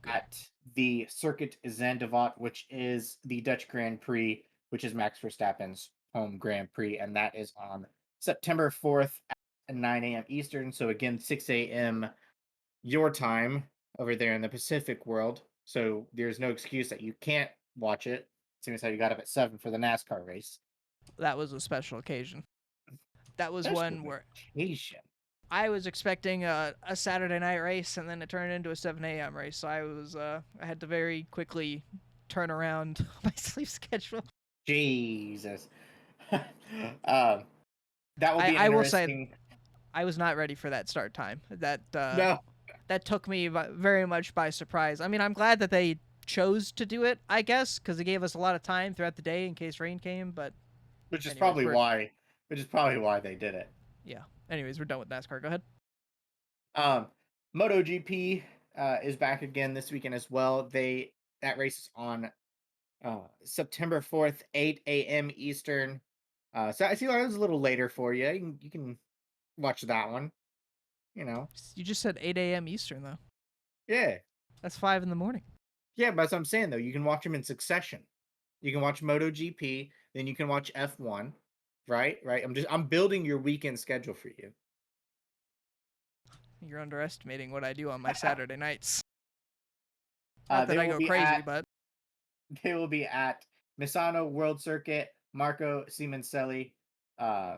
good.
at the Circuit Zandvoort, which is the Dutch Grand Prix, which is Max Verstappen's home Grand Prix, and that is on September 4th at 9 a.m. Eastern. So again, 6 a.m. your time over there in the Pacific world. So there's no excuse that you can't watch it, seeing as how you got up at 7 for the NASCAR race.
That was a special occasion. That was
Special
one where
vacation.
I was expecting a Saturday night race, and then it turned into a 7 a.m. race. So I had to very quickly turn around my sleep schedule.
Jesus. um, that will be an
I will say
interesting.
I was not ready for that start time.
No,
That took me very much by surprise. I mean, I'm glad that they chose to do it, I guess, because it gave us a lot of time throughout the day in case rain came. But
which is
anyways,
probably why. Which is probably why they did it.
yeah. Anyways, we're done with NASCAR. Go ahead.
Um, MotoGP is back again this weekend as well. That race is on September 4th, 8 a.m. Eastern. So I see that was a little later for you. You can watch that one. You know,
You just said 8 a.m. Eastern though.
yeah,
That's 5 in the morning.
yeah. But that's what I'm saying though. You can watch them in succession. You can watch MotoGP, then you can watch F1. Right, right. I'm building your weekend schedule for you.
You're underestimating what I do on my Saturday nights. Not that
They
I
will
go
be
crazy,
at
but
they will be at Misano World Circuit, Marco Simoncelli. Uh,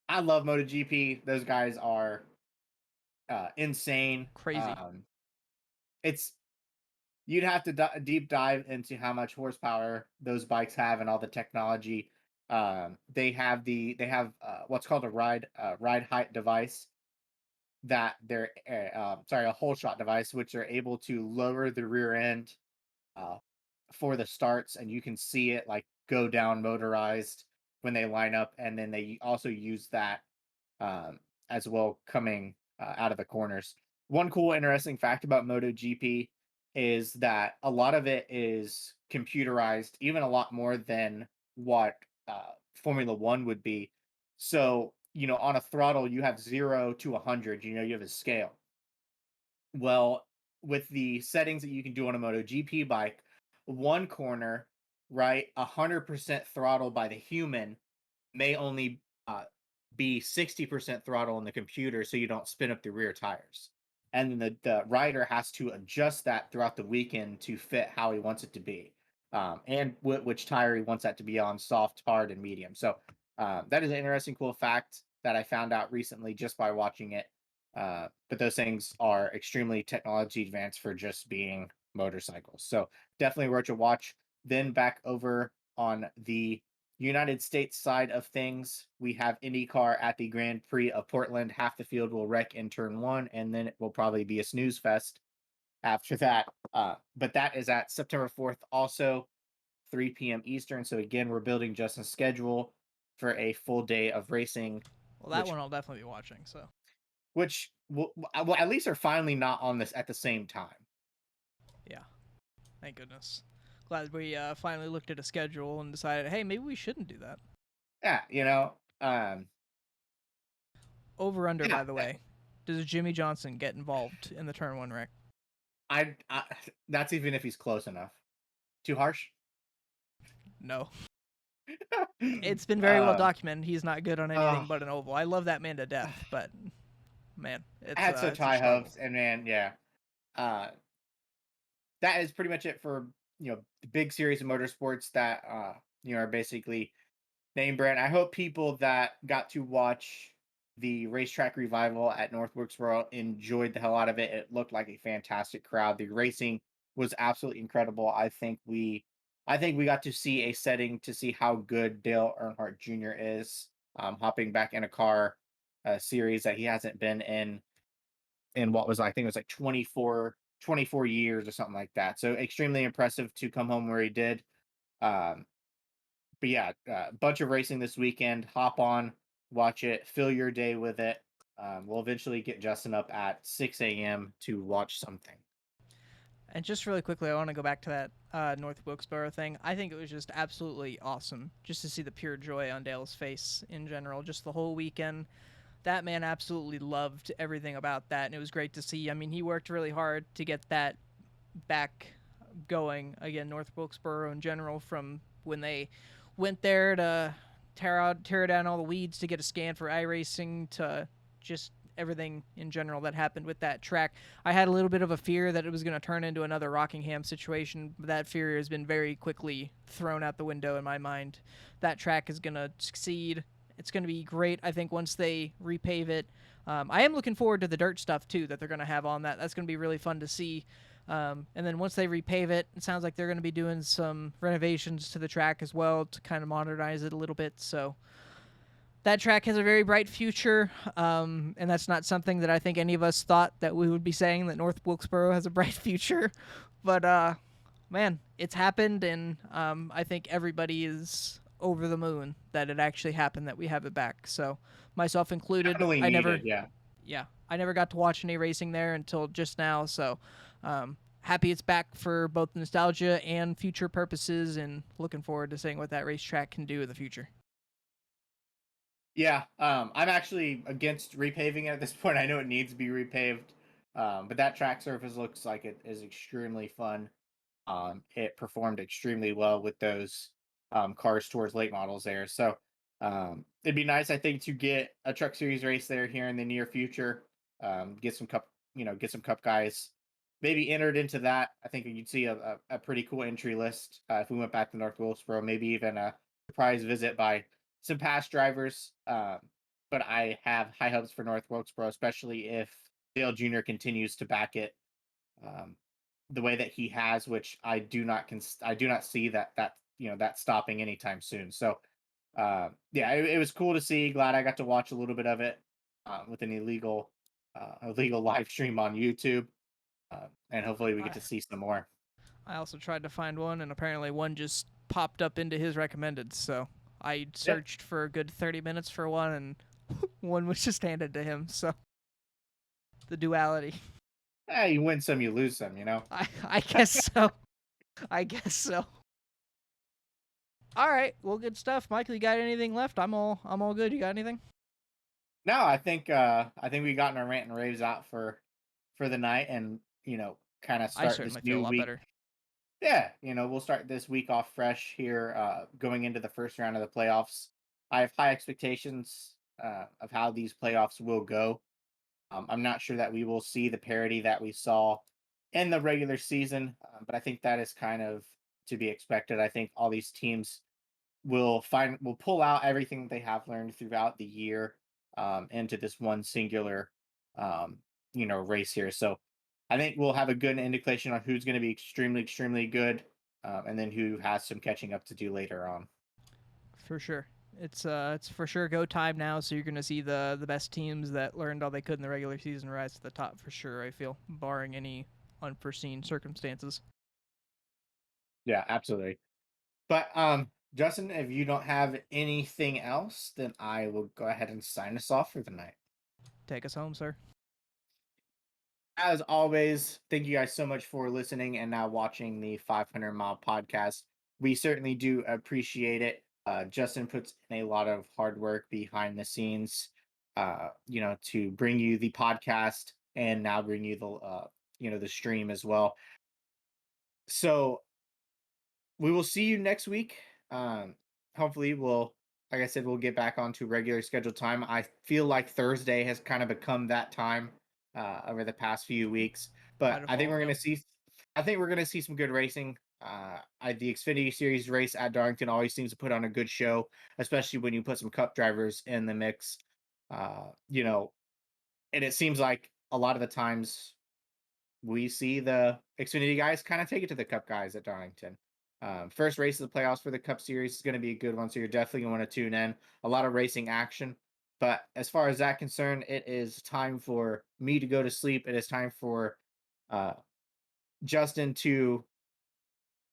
I love MotoGP. Those guys are insane.
crazy.
It's you'd have to deep dive into how much horsepower those bikes have and all the technology. They have what's called a ride height device that they're sorry, a whole shot device, which are able to lower the rear end uh, for the starts, and you can see it like go down motorized when they line up, and then they also use that um, as well coming out of the corners. One cool, interesting fact about MotoGP is that a lot of it is computerized, even a lot more than what Formula One would be. So, on a throttle, you have 0 to 100. You have a scale. Well, with the settings that you can do on a MotoGP bike, one corner, right, 100% throttle by the human may only be 60% throttle in the computer so you don't spin up the rear tires. And then the rider has to adjust that throughout the weekend to fit how he wants it to be. And which tire he wants that to be on, soft, hard, and medium. So that is an interesting, cool fact that I found out recently just by watching it. But those things are extremely technology advanced for just being motorcycles. So definitely worth a watch. Then back over on the United States side of things, we have IndyCar at the Grand Prix of Portland. Half the field will wreck in turn one, and then it will probably be a snooze fest after that. But that is at September 4th, also 3 p.m. Eastern. So again, we're building Justin's schedule for a full day of racing,
Well, that
which
one I'll definitely be watching. So
well, at least are finally not on this at the same time.
yeah, thank goodness. Glad we finally looked at a schedule and decided, hey, maybe we shouldn't do that.
Yeah,
Over under,
yeah.
by the way. Does Jimmy Johnson get involved in the turn one wreck?
I that's even if he's close enough. Too harsh.
No. It's been very well
uh,
documented. He's not good on
uh,
anything but an oval. I love that man to death, but man,
I had such
it's a
high
struggle.
hopes, and man, yeah, uh, that is pretty much it for the big series of motorsports that are basically name brand. I hope people that got to watch the racetrack revival at North Wilkesboro enjoyed the hell out of it. It looked like a fantastic crowd. The racing was absolutely incredible. I think we got to see a setting to see how good Dale Earnhardt Jr. is, hopping back in a car, series that he hasn't been in what was, I think it was like 24 years or something like that. So extremely impressive to come home where he did. Um, but yeah, a bunch of racing this weekend. Hop on, watch it, fill your day with it. We'll eventually get Justin up at 6 a.m. to watch something.
And just really quickly, I want to go back to that North Wilkesboro thing. I think it was just absolutely awesome just to see the pure joy on Dale's face in general, just the whole weekend. That man absolutely loved everything about that, and it was great to see. I mean, he worked really hard to get that back going again. North Wilkesboro in general, from when they went there to tear down all the weeds to get a scan for iRacing to just everything in general that happened with that track. I had a little bit of a fear that it was going to turn into another Rockingham situation, but that fear has been very quickly thrown out the window in my mind. That track is going to succeed. It's going to be great, I think, once they repave it. I am looking forward to the dirt stuff, too, that they're going to have on that. That's going to be really fun to see. And then once they repave it, it sounds like they're going to be doing some renovations to the track as well to kind of modernize it a little bit. So that track has a very bright future, and that's not something that I think any of us thought that we would be saying, that North Wilkesboro has a bright future. But man, it's happened, and I think everybody is over the moon that it actually happened, that we have it back. So myself included,
Definitely needed, yeah.
I never got to watch any racing there until just now. So happy it's back for both nostalgia and future purposes, and looking forward to seeing what that racetrack can do in the future.
Yeah, I'm actually against repaving it at this point. I know it needs to be repaved, but that track surface looks like it is extremely fun. It performed extremely well with those cars towards late models there. So it'd be nice, I think, to get a Truck Series race there here in the near future. Get some cup, get some cup guys maybe entered into that. I think you'd see a pretty cool entry list if we went back to North Wilkesboro. Maybe even a surprise visit by some past drivers. But I have high hopes for North Wilkesboro, especially if Dale Jr. continues to back it um, the way that he has, which I do not see that stopping anytime soon. So yeah, it was cool to see. Glad I got to watch a little bit of it with an illegal live stream on YouTube, and hopefully we get
I
to see some more.
I also tried to find one, and apparently one just popped up into his recommended. So I
Yeah,
searched for a good 30 minutes for one, and one was just handed to him. So the duality.
you win some, you lose some.
I guess so. I guess so. All right. Well, good stuff, Michael. You got anything left? I'm all good. You got anything?
No, I think we gotten our rant and raves out for the night, and kind of
I
start this
certainly feel a
new
lot
week.
better.
Yeah, we'll start this week off fresh here, going into the first round of the playoffs. I have high expectations of how these playoffs will go. I'm not sure that we will see the parity that we saw in the regular season, but I think that is kind of to be expected. I think all these teams will pull out everything they have learned throughout the year into this one singular um, race here. So I think we'll have a good indication on who's going to be extremely good, and then who has some catching up to do later on.
For sure. It's for sure go time now, so you're gonna see the best teams that learned all they could in the regular season rise to the top for sure. I feel, barring any unforeseen circumstances.
Yeah, absolutely. But Justin, if you don't have anything else, then I will go ahead and sign us off for the night.
Take us home, sir.
As always, thank you guys so much for listening and now watching the 500 Mile podcast. We certainly do appreciate it. Justin puts in a lot of hard work behind the scenes, to bring you the podcast and now bring you the stream as well. So we will see you next week. Hopefully, like I said, we'll get back onto regular scheduled time. I feel like Thursday has kind of become that time over the past few weeks,
By
but
default, yep.
I think we're going to see some good racing. The Xfinity Series race at Darlington always seems to put on a good show, especially when you put some Cup drivers in the mix. Uh, you know, and it seems like a lot of the times we see the Xfinity guys kind of take it to the Cup guys at Darlington. First race of the playoffs for the Cup Series is going to be a good one, so you're definitely going to want to tune in. A lot of racing action. But as far as that concerned, it is time for me to go to sleep. It is time for uh, Justin to,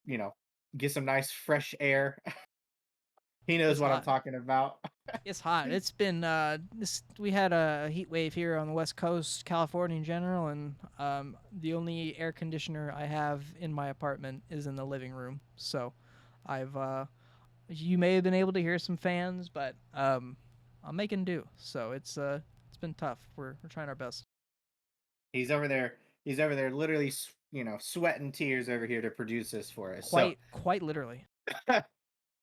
you know, get some nice fresh air. He knows
It's
what I'm
hot.
talking about.
It's hot. It's been we had a heat wave here on the West Coast, California in general, and the only air conditioner I have in my apartment is in the living room. So, I've you may have been able to hear some fans, but I'm making do. So it's been tough. We're trying our best.
He's over there. He's over there, literally, sweating tears over here to produce this for us. So
Quite literally.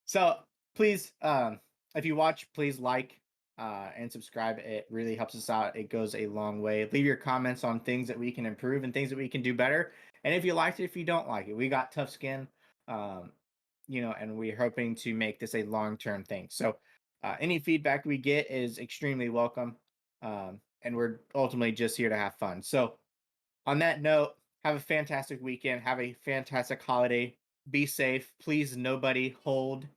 So please, if you watch, please like and subscribe. It really helps us out. It goes a long way. Leave your comments on things that we can improve and things that we can do better. And if you liked it, if you don't like it, we got tough skin, um, and we're hoping to make this a long-term thing. So any feedback we get is extremely welcome. And we're ultimately just here to have fun. So on that note, have a fantastic weekend. Have a fantastic holiday. Be safe. Please, nobody hold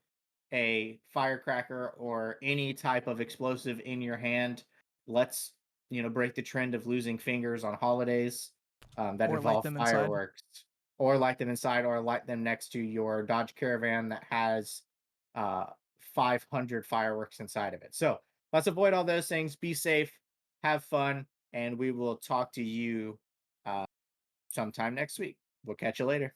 a firecracker or any type of explosive in your hand. Let's, break the trend of losing fingers on holidays that
Or light
involve
them inside.
fireworks, or light them inside, or light them next to your Dodge Caravan that has uh, 500 fireworks inside of it. So let's avoid all those things. Be safe, have fun, and we will talk to you sometime next week. We'll catch you later.